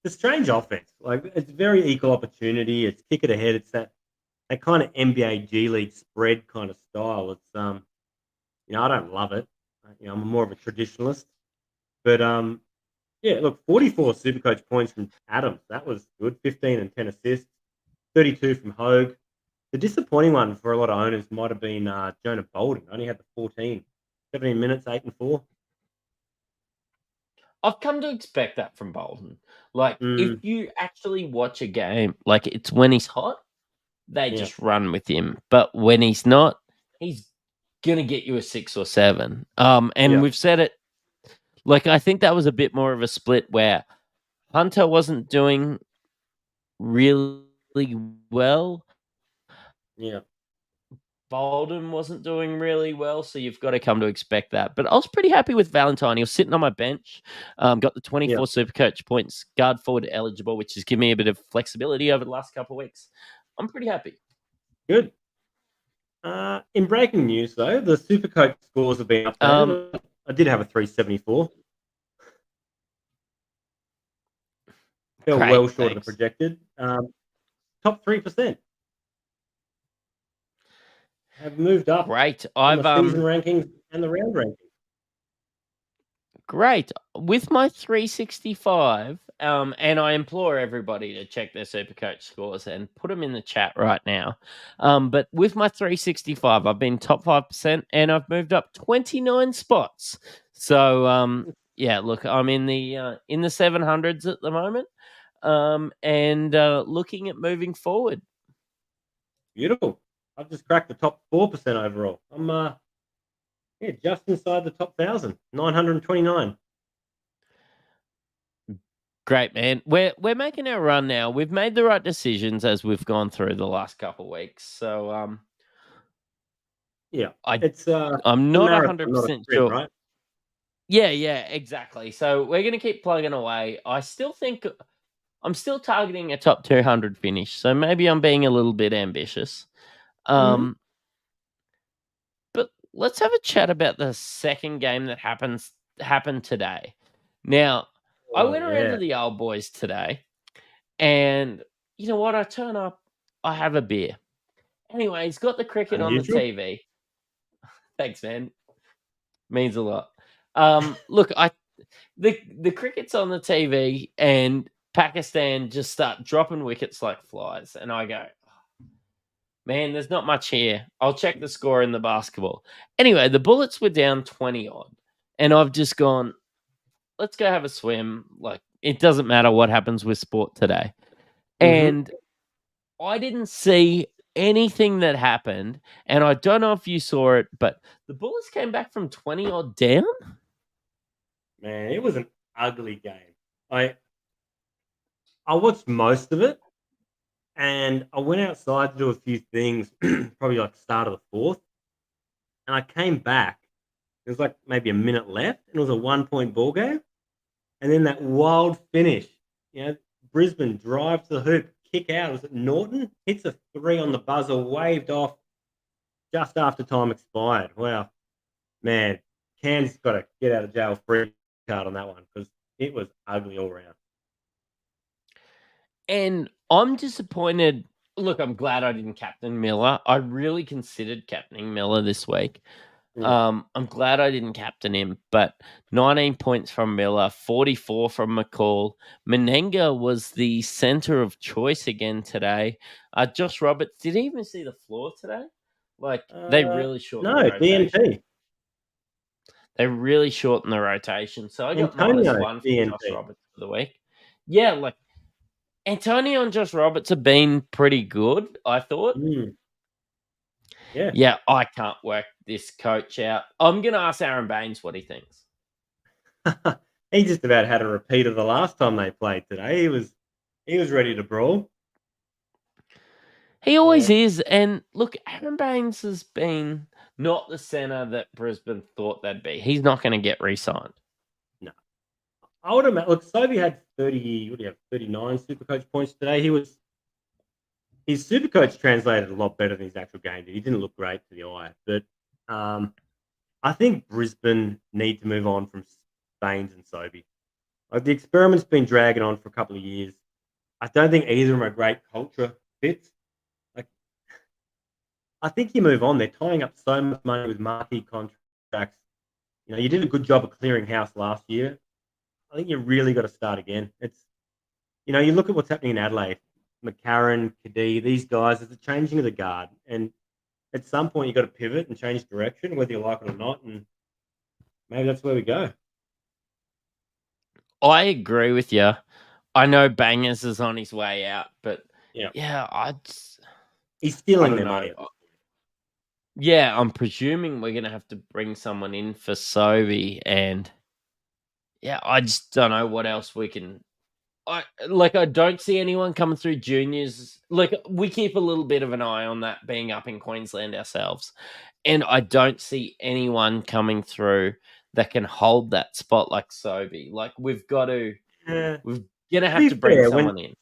strange offense. Like, it's very equal opportunity. It's kick it ahead. It's that kind of NBA G League spread kind of style. It's I don't love it. I'm more of a traditionalist. But yeah, look, 44 Supercoach points from Adams. That was good. 15 and 10 assists. 32 from Hogue. The disappointing one for a lot of owners might have been Jonah Bolden. Only had the 14. 17 minutes, 8 and 4. I've come to expect that from Bolden. Like, if you actually watch a game, like, it's when he's hot, they just run with him. But when he's not, he's going to get you a 6 or 7. And we've said it, Like, I think that was a bit more of a split where Hunter wasn't doing really well. Yeah. Bolden wasn't doing really well, so you've got to come to expect that. But I was pretty happy with Valentine. He was sitting on my bench, got the 24 Supercoach points, guard forward eligible, which has given me a bit of flexibility over the last couple of weeks. I'm pretty happy. Good. In breaking news, though, the Supercoach scores have been updated. I did have a 374. Fell well short of the projected. Top 3% have moved up. Great. On the season rankings and the round rankings. Great. With my 365, and I implore everybody to check their Supercoach scores and put them in the chat right now. But with my 365, I've been top 5% and I've moved up 29 spots. So, yeah, look, I'm in the 700s at the moment, and looking at moving forward. Beautiful. I've just cracked the top 4% overall. I'm just inside the top 1,000, 929. Great, man. We're making our run now. We've made the right decisions as we've gone through the last couple of weeks. So, yeah, I'm not 100% sure. Right? Yeah, exactly. So we're going to keep plugging away. I still think I'm still targeting a top 200 finish. So maybe I'm being a little bit ambitious. But let's have a chat about the second game that happened today. Now, I went around to the old boys today, and you know what? I turn up, I have a beer. Anyway, he's got the cricket on the TV. Thanks, man. Means a lot. Look, the cricket's on the TV, and Pakistan just start dropping wickets like flies, and I go, man, there's not much here. I'll check the score in the basketball. Anyway, the Bullets were down 20 odd, and I've just gone, let's go have a swim. Like, it doesn't matter what happens with sport today. And I didn't see anything that happened, and I don't know if you saw it, but the Bullets came back from 20 odd down. Man, it was an ugly game. I watched most of it, and I went outside to do a few things, probably like start of the fourth, and I came back. There was like maybe a minute left, and it was a 1-point ball game. And then that wild finish, Brisbane drive to the hoop, kick out. Was it Norton? Hits a 3 on the buzzer, waved off just after time expired. Wow. Man, Cairns got a get out of jail free card on that one because it was ugly all around. And I'm disappointed. Look, I'm glad I didn't captain Miller. I really considered captaining Miller this week. I'm glad I didn't captain him, but 19 points from Miller, 44 from McCall. Menenga was the center of choice again today. Josh Roberts, did he even see the floor today? Like, they really shortened the rotation. DNT. They really shortened the rotation. So I got -1 from Josh Roberts for the week. Yeah, like, Antonio and Josh Roberts have been pretty good, I thought. Yeah, I can't work this coach out. I'm going to ask Aaron Baines what he thinks. He just about had a repeat of the last time they played today. He was ready to brawl. He always is. And look, Aaron Baines has been not the center that Brisbane thought they'd be. He's not going to get re-signed. No. I would imagine. Look, Sobey had 39 Supercoach points today. His Supercoach translated a lot better than his actual game did. He didn't look great to the eye. But I think Brisbane need to move on from Baines and Sobey. Like, the experiment's been dragging on for a couple of years. I don't think either of them are great culture fits. Like, I think you move on. They're tying up so much money with marquee contracts. You did a good job of clearing house last year. I think you really got to start again. It's, you look at what's happening in Adelaide. McCarron, Kadee, these guys, there's a changing of the guard. And at some point, you've got to pivot and change direction, whether you like it or not. And maybe that's where we go. I agree with you. I know Bangers is on his way out, but he's stealing their money. Yeah, I'm presuming we're going to have to bring someone in for Sobey, and yeah, I just don't know what else we can. I don't see anyone coming through juniors. Like, we keep a little bit of an eye on that being up in Queensland ourselves, and I don't see anyone coming through that can hold that spot like Sobey. Like, we're gonna To have be to bring fair, someone in.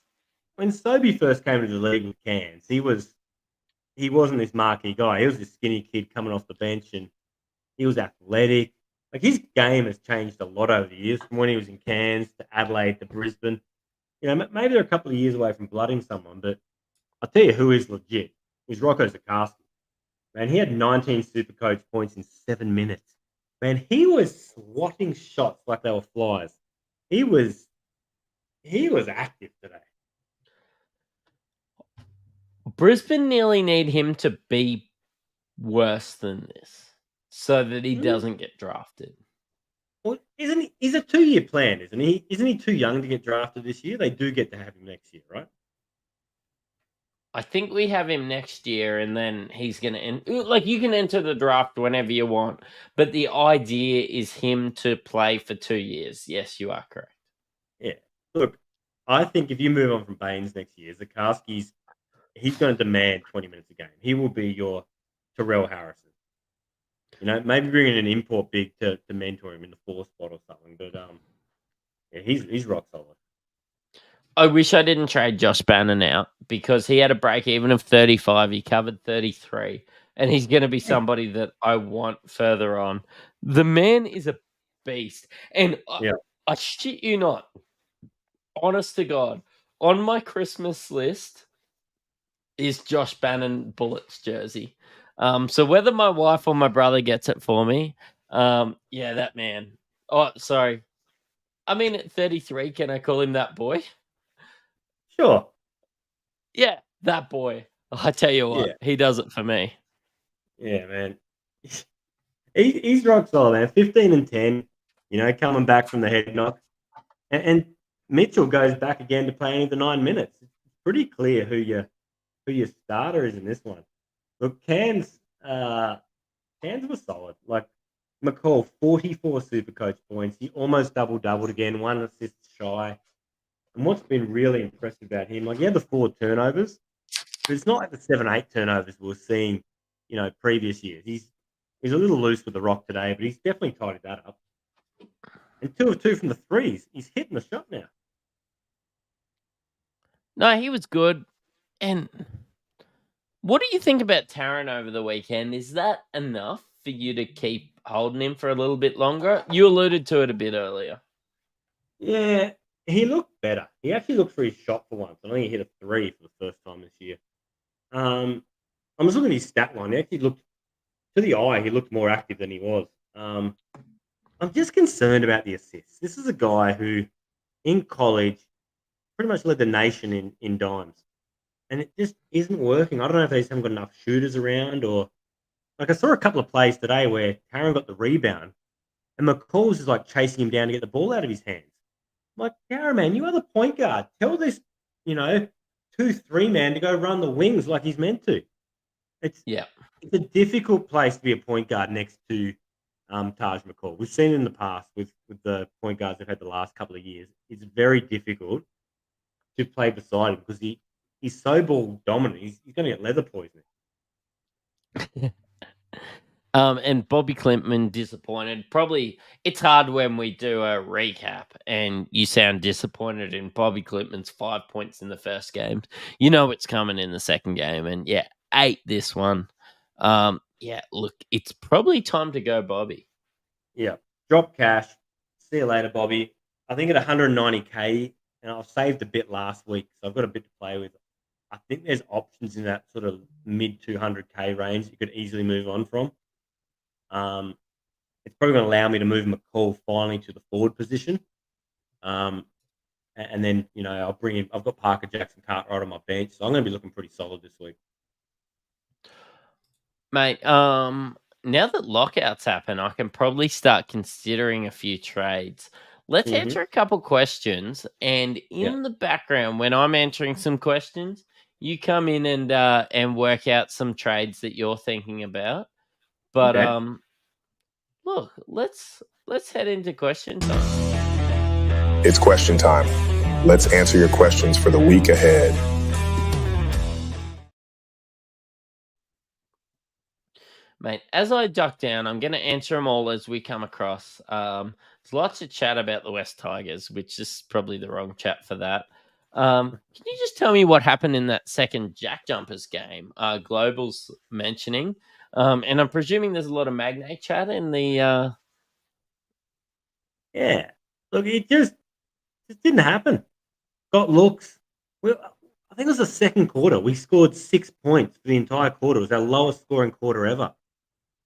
when Sobey first came to the league with Cairns, he wasn't this marquee guy. He was this skinny kid coming off the bench, and he was athletic. Like, his game has changed a lot over the years from when he was in Cairns to Adelaide to Brisbane. Maybe they're a couple of years away from blooding someone, but I'll tell you who is legit. Is Rocco Zikarsky. Man, he had 19 Supercoach points in 7 minutes. Man, he was swatting shots like they were flies. He was active today. Brisbane nearly need him to be worse than this so that he doesn't get drafted. Well, isn't he? He's a 2-year plan, isn't he? Isn't he too young to get drafted this year? They do get to have him next year, right? I think we have him next year, and then he's going to like, you can enter the draft whenever you want, but the idea is him to play for 2 years. Yes, you are correct. Yeah. Look, I think if you move on from Baines next year, he's going to demand 20 minutes a game. He will be your Terrell Harrison. Maybe bring in an import big to mentor him in the 4th spot or something. But yeah, he's rock solid. I wish I didn't trade Josh Bannon out, because he had a break even of 35. He covered 33, and he's going to be somebody that I want further on. The man is a beast. And I shit you not, honest to God, on my Christmas list is Josh Bannon Bullets jersey. So whether my wife or my brother gets it for me, yeah, that man. Oh, sorry. I mean, at 33, can I call him that boy? Sure. Yeah, that boy. I tell you what, he does it for me. Yeah, man. He's rock solid, man. 15 and 10, coming back from the head knock. And Mitchell goes back again to play only the 9 minutes. It's pretty clear who your starter is in this one. Look, Cairns was solid. Like, McCall, 44 Supercoach points. He almost doubled again, 1 assist shy. And what's been really impressive about him, like, he had the 4 turnovers, but it's not like the 7-8 turnovers we were seeing, previous years. He's a little loose with the rock today, but he's definitely tidied that up. And 2 of 2 from the threes. He's hitting the shot now. No, he was good. And what do you think about Taran over the weekend? Is that enough for you to keep holding him for a little bit longer? You alluded to it a bit earlier. Yeah, he looked better. He actually looked for his shot for once. I think he hit a 3 for the first time this year. I'm just looking at his stat line. He actually looked, to the eye, he looked more active than he was. I'm just concerned about the assists. This is a guy who, in college, pretty much led the nation in dimes. And it just isn't working. I don't know if they just haven't got enough shooters around, or... Like, I saw a couple of plays today where Taran got the rebound, and McCall's just, like, chasing him down to get the ball out of his hands. I'm like, Taran, man, you are the point guard. Tell this, 2-3 man to go run the wings like he's meant to. It's a difficult place to be a point guard next to Taj McCall. We've seen it in the past with the point guards they've had the last couple of years. It's very difficult to play beside him because he's so ball dominant. He's going to get leather poisoning. And Bobby Clintman disappointed. Probably it's hard when we do a recap and you sound disappointed in Bobby Clintman's 5 points in the first game. You know it's coming in the second game, and 8 this one. Look, it's probably time to go, Bobby. Yeah, drop cash. See you later, Bobby. I think at 190K, and I've saved a bit last week, so I've got a bit to play with. I think there's options in that sort of mid 200K range you could easily move on from. It's probably going to allow me to move McCall finally to the forward position. And then, I'll bring him. I've got Parker Jackson Cartwright on my bench, so I'm going to be looking pretty solid this week. Mate, now that lockouts happen, I can probably start considering a few trades. Let's answer a couple questions, and in the background, when I'm answering some questions, you come in and work out some trades that you're thinking about. But look, let's head into question time. It's question time. Let's answer your questions for the week ahead. Mate, as I duck down, I'm going to answer them all as we come across. There's lots of chat about the West Tigers, which is probably the wrong chat for that. Can you just tell me what happened in that second Jack Jumpers game? Global's mentioning. And I'm presuming there's a lot of Magnate chat in the... Yeah. Look, it just didn't happen. Got looks. Well, I think it was the second quarter. We scored 6 points for the entire quarter. It was our lowest scoring quarter ever.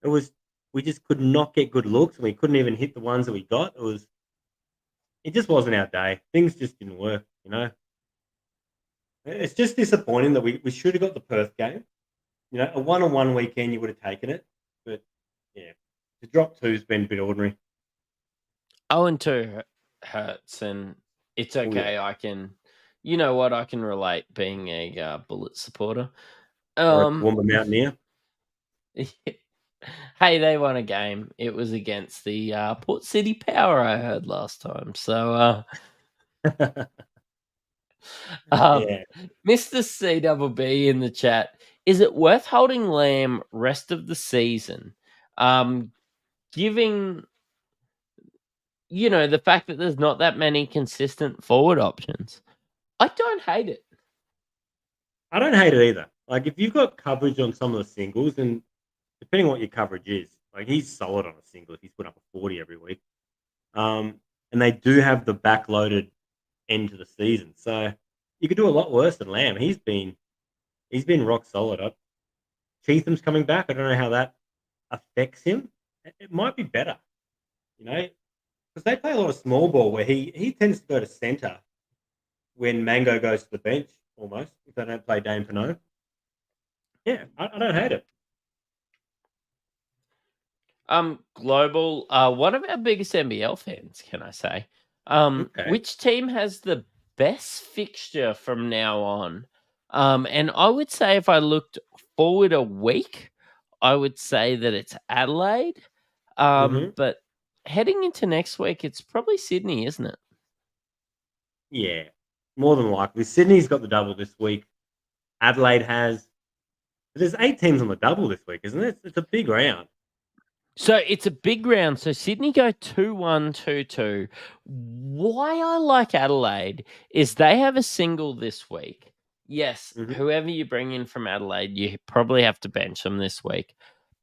We just could not get good looks, and we couldn't even hit the ones that we got. It just wasn't our day. Things just didn't work, you know. It's just disappointing that we should have got the Perth game. You know, a 1-on-1 weekend, you would have taken it. But, yeah, to drop 2's been a bit ordinary. 0-2 hurts, and it's okay. Yeah. I can... You know what? I can relate being a Bullet supporter. Or a Toowoomba Mountaineer. Hey, they won a game. It was against the Port City Power, I heard last time. So, Yeah. Mr. CWB in the chat, is it worth holding Lamb rest of the season? Giving, you know, the fact that there's not that many consistent forward options. I don't hate it. I don't hate it either. Like, if you've got coverage on some of the singles, and depending on what your coverage is, like, he's solid on a single if he's put up a 40 every week. And they do have the backloaded end to the season. So you could do a lot worse than Lamb. He's been rock solid. Cheatham's coming back. I don't know how that affects him. It might be better, you know, because they play a lot of small ball where he tends to go to centre when Mango goes to the bench, almost, if they don't play Dane Pinot. Yeah, I don't hate it. Global, one of our biggest NBL fans, can I say? Okay. Which team has the best fixture from now on? And I would say if I looked forward a week, I would say that it's Adelaide. But heading into next week, it's probably Sydney, isn't it? Yeah, more than likely. Sydney's got the double this week. Adelaide has. There's 8 teams on the double this week, isn't it? It's a big round. So it's a big round. So Sydney go 2-1, 2-2. Why I like Adelaide is they have a single this week. Yes, whoever you bring in from Adelaide, you probably have to bench them this week.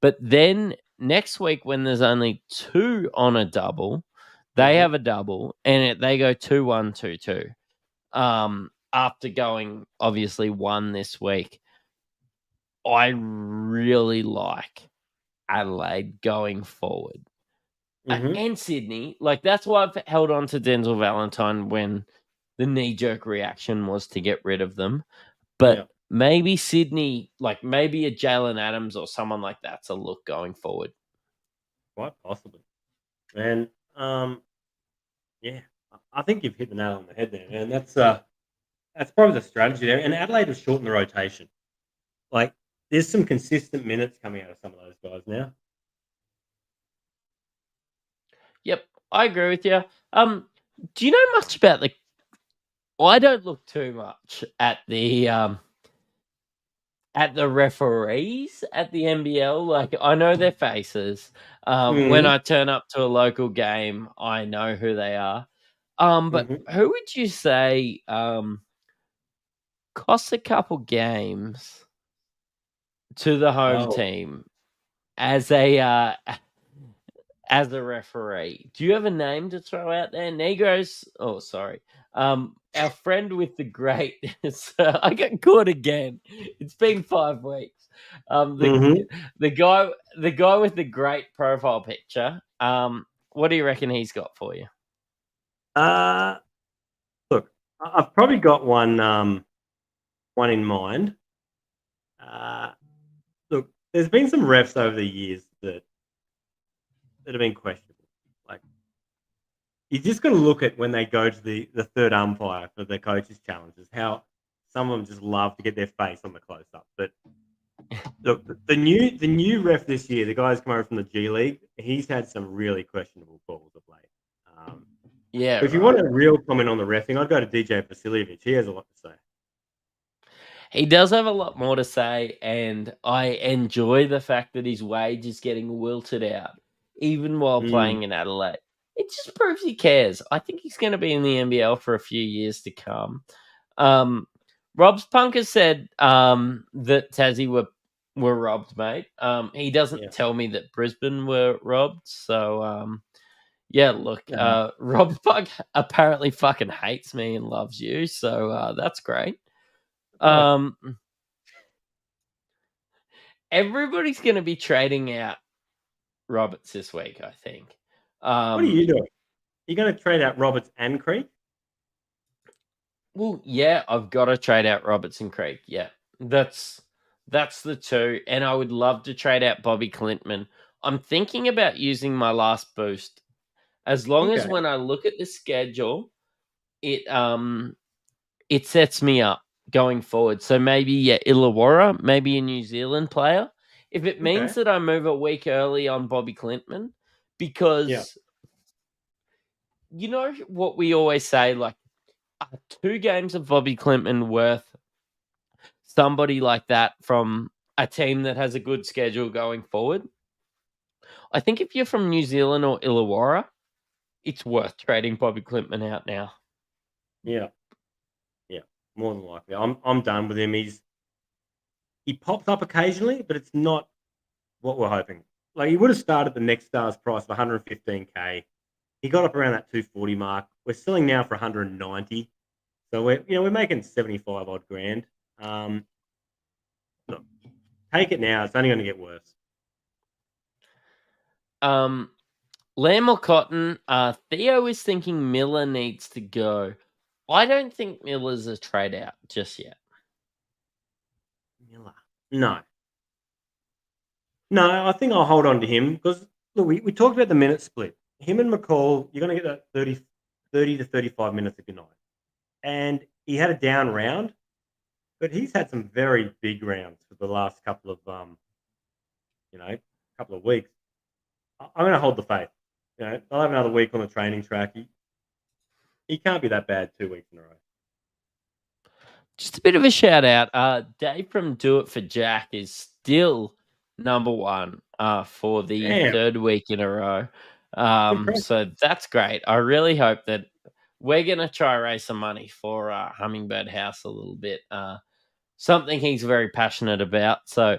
But then next week, when there's only 2 on a double, they have a double, and they go 2-1, 2-2. After going, obviously, 1 this week. I really like Adelaide going forward. And Sydney. Like, that's why I've held on to Denzel Valentine when the knee-jerk reaction was to get rid of them. But maybe Sydney, like maybe a Jaylen Adams or someone like that's a look going forward. Quite possibly. And, yeah, I think you've hit the nail on the head there, man. That's probably the strategy there. And Adelaide has shortened the rotation. Like, there's some consistent minutes coming out of some of those guys now. Yep, I agree with you. Do you know much about the... Well, I don't look too much at the referees at the NBL. Like, I know their faces. When I turn up to a local game, I know who they are. But who would you say costs a couple games to the home team as a referee? Do you have a name to throw out there? Negros? Oh, sorry. Our friend with the great... I got caught again. It's been 5 weeks. The guy with the great profile picture. What do you reckon he's got for you? Look, I've probably got one in mind. Look, there's been some refs over the years that have been questionable. Like, you just got to look at when they go to the third umpire for the coaches' challenges, how some of them just love to get their face on the close-up. But look, the new ref this year, the guy who's come over from the G League, he's had some really questionable calls of late. Yeah. But if you want a real comment on the reffing, I'd go to DJ Vasiljevic. He has a lot to say. He does have a lot more to say, and I enjoy the fact that his wage is getting wilted out, even while playing in Adelaide. It just proves he cares. I think he's going to be in the NBL for a few years to come. Rob's Punk has said that Tassie were robbed, mate. He doesn't tell me that Brisbane were robbed, so yeah, look, Rob Punk apparently fucking hates me and loves you, so that's great. Everybody's going to be trading out Roberts this week, I think. What are you doing? You're going to trade out Roberts and Creek? Well, yeah, I've got to trade out Roberts and Creek. Yeah, that's the two, and I would love to trade out Bobby Clintman. I'm thinking about using my last boost, as long as when I look at the schedule, it sets me up going forward. So maybe Illawarra, maybe a New Zealand player. If it means that I move a week early on Bobby Clintman, because you know what we always say, like, are 2 games of Bobby Clintman worth somebody like that from a team that has a good schedule going forward? I think if you're from New Zealand or Illawarra, it's worth trading Bobby Clintman out now. Yeah, more than likely. I'm done with him. He pops up occasionally, but it's not what we're hoping. Like, he would have started the next star's price of 115K. He got up around that 240 mark. We're selling now for 190. So we're making 75 odd grand. Look, take it now. It's only going to get worse. Lamb or Cotton? Theo is thinking Miller needs to go. I don't think Miller's a trade out just yet. Miller? No, I think I'll hold on to him because, look, we talked about the minute split. Him and McCall, you're going to get that 30 to 35 minutes a good night. And he had a down round, but he's had some very big rounds for the last couple of weeks. I'm going to hold the faith. I'll have another week on the training track. He can't be that bad 2 weeks in a row. Just a bit of a shout out. Dave from Do It for Jack is still number 1 for the 3rd week in a row. So that's great. I really hope that we're going to try raise some money for Hummingbird House a little bit. Something he's very passionate about. So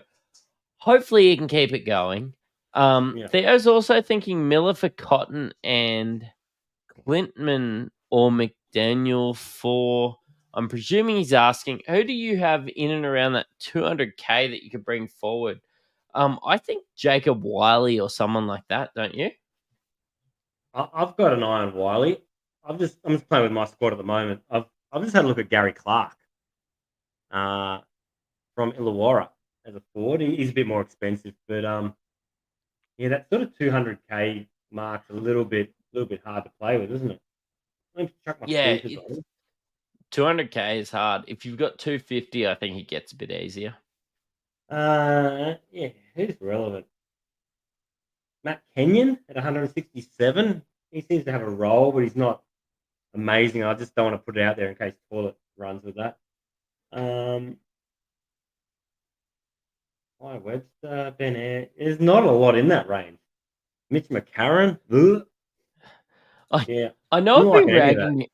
hopefully he can keep it going. Theo's also thinking Miller for Cotton and Clintman or McDaniel for... I'm presuming he's asking, who do you have in and around that 200K that you could bring forward? I think Jacob Wiley or someone like that, don't you? I've got an eye on Wiley. I'm just playing with my squad at the moment. I've just had a look at Gary Clark from Illawarra as a forward. He's a bit more expensive, but that sort of 200K mark's a little bit hard to play with, isn't it? Let me chuck my 200K is hard. If you've got 250, I think it gets a bit easier. Who's relevant? Matt Kenyon at 167. He seems to have a role, but he's not amazing. I just don't want to put it out there in case Toilet runs with that. Webster, Ben Air. There's not a lot in that range. Mitch McCarron. I know I've been ragging.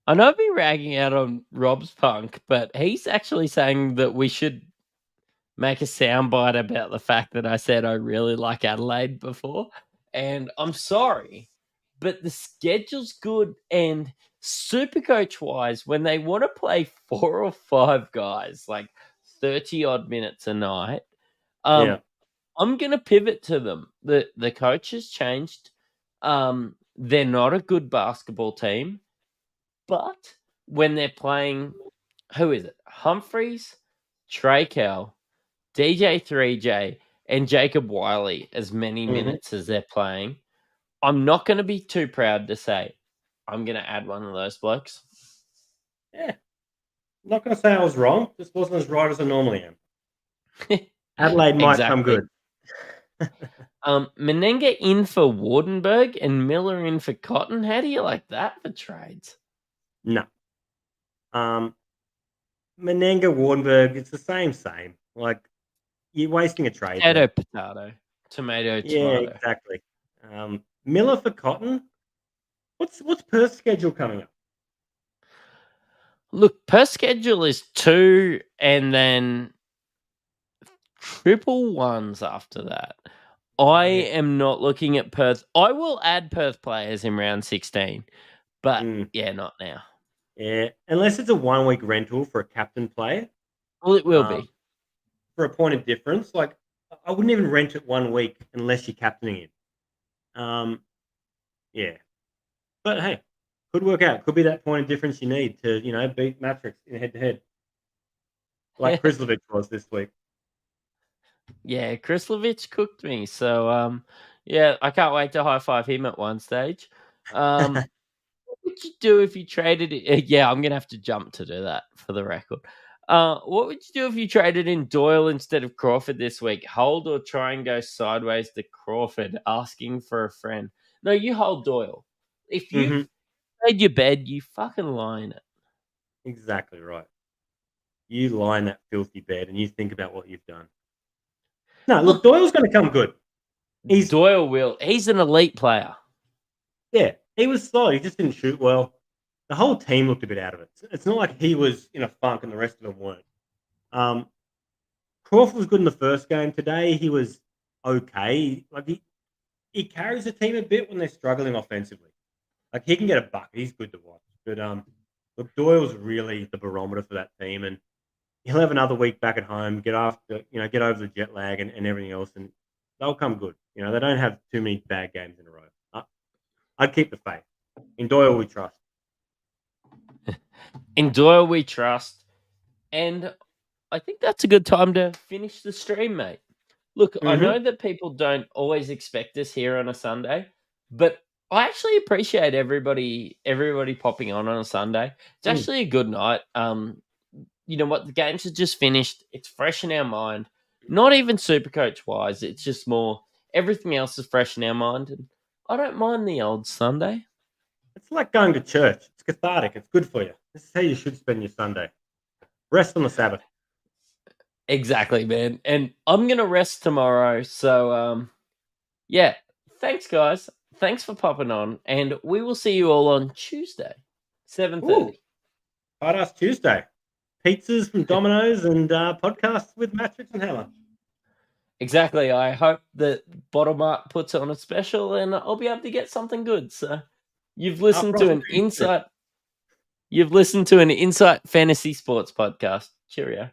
I know I've been ragging out on Rob's Punk, but he's actually saying that we should make a soundbite about the fact that I said I really like Adelaide before. And I'm sorry, but the schedule's good. And Supercoach-wise, when they want to play 4 or 5 guys, like 30-odd minutes a night, I'm going to pivot to them. The coach has changed. They're not a good basketball team. But when they're playing, who is it? Humphreys, Traykel, DJ 3J, and Jacob Wiley as many minutes as they're playing, I'm not going to be too proud to say I'm going to add one of those blokes. Yeah. I'm not going to say I was wrong. Just wasn't as right as I normally am. Adelaide might come good. Menenga in for Wardenberg and Miller in for Cotton. How do you like that for trades? No. Menenga, Wardenberg, it's the same. Like, you're wasting a trade. Potato, there. potato. Tomato, Yeah, tomato. exactly. Miller for Cotton. What's Perth's schedule coming up? Look, per schedule is 2 and then triple ones after that. I am not looking at Perth. I will add Perth players in round 16, but yeah, not now. Yeah, unless it's a 1 week rental for a captain player. Well, it will be. For a point of difference. Like, I wouldn't even rent it 1 week unless you're captaining it. Yeah. But hey, could work out. Could be that point of difference you need to, beat Mattrix in head-to-head. Like Krislovic was this week. Yeah, Krislovic cooked me. So, yeah, I can't wait to high-five him at one stage. What would you do if you traded it? Yeah, I'm going to have to jump to do that for the record. What would you do if you traded in Doyle instead of Crawford this week? Hold or try and go sideways to Crawford, asking for a friend? No, you hold Doyle. If you made your bed, you fucking lie in it. Exactly right. You lie in that filthy bed and you think about what you've done. No, look, Doyle's going to come good. Doyle will. He's an elite player. Yeah, he was slow. He just didn't shoot well. The whole team looked a bit out of it. It's not like he was in a funk and the rest of them weren't. Crawford was good in the first game. Today, he was okay. Like, he carries the team a bit when they're struggling offensively. Like, he can get a bucket. He's good to watch. But look, Doyle's really the barometer for that team, and he'll have another week back at home. Get over the jet lag and everything else, and they'll come good. They don't have too many bad games in a row. I'd keep the faith. In Doyle, we trust. In Doyle, we trust. And I think that's a good time to finish the stream, mate. Look, I know that people don't always expect us here on a Sunday, but I actually appreciate everybody popping on a Sunday. It's actually a good night. You know what? The games have just finished. It's fresh in our mind. Not even Supercoach wise. It's just more everything else is fresh in our mind. And I don't mind the old Sunday. It's like going to church. It's cathartic. It's good for you. This is how you should spend your Sunday. Rest on the Sabbath. Exactly, man. And I'm going to rest tomorrow. So, yeah. Thanks, guys. Thanks for popping on. And we will see you all on Tuesday, 7:30. Hard-ass Tuesday. Pizzas from Domino's and podcasts with Mattrix and Hammer. Exactly. I hope that Bottom Art puts on a special and I'll be able to get something good. So you've listened to an Insight. You've listened to an Insight Fantasy Sports podcast. Cheerio.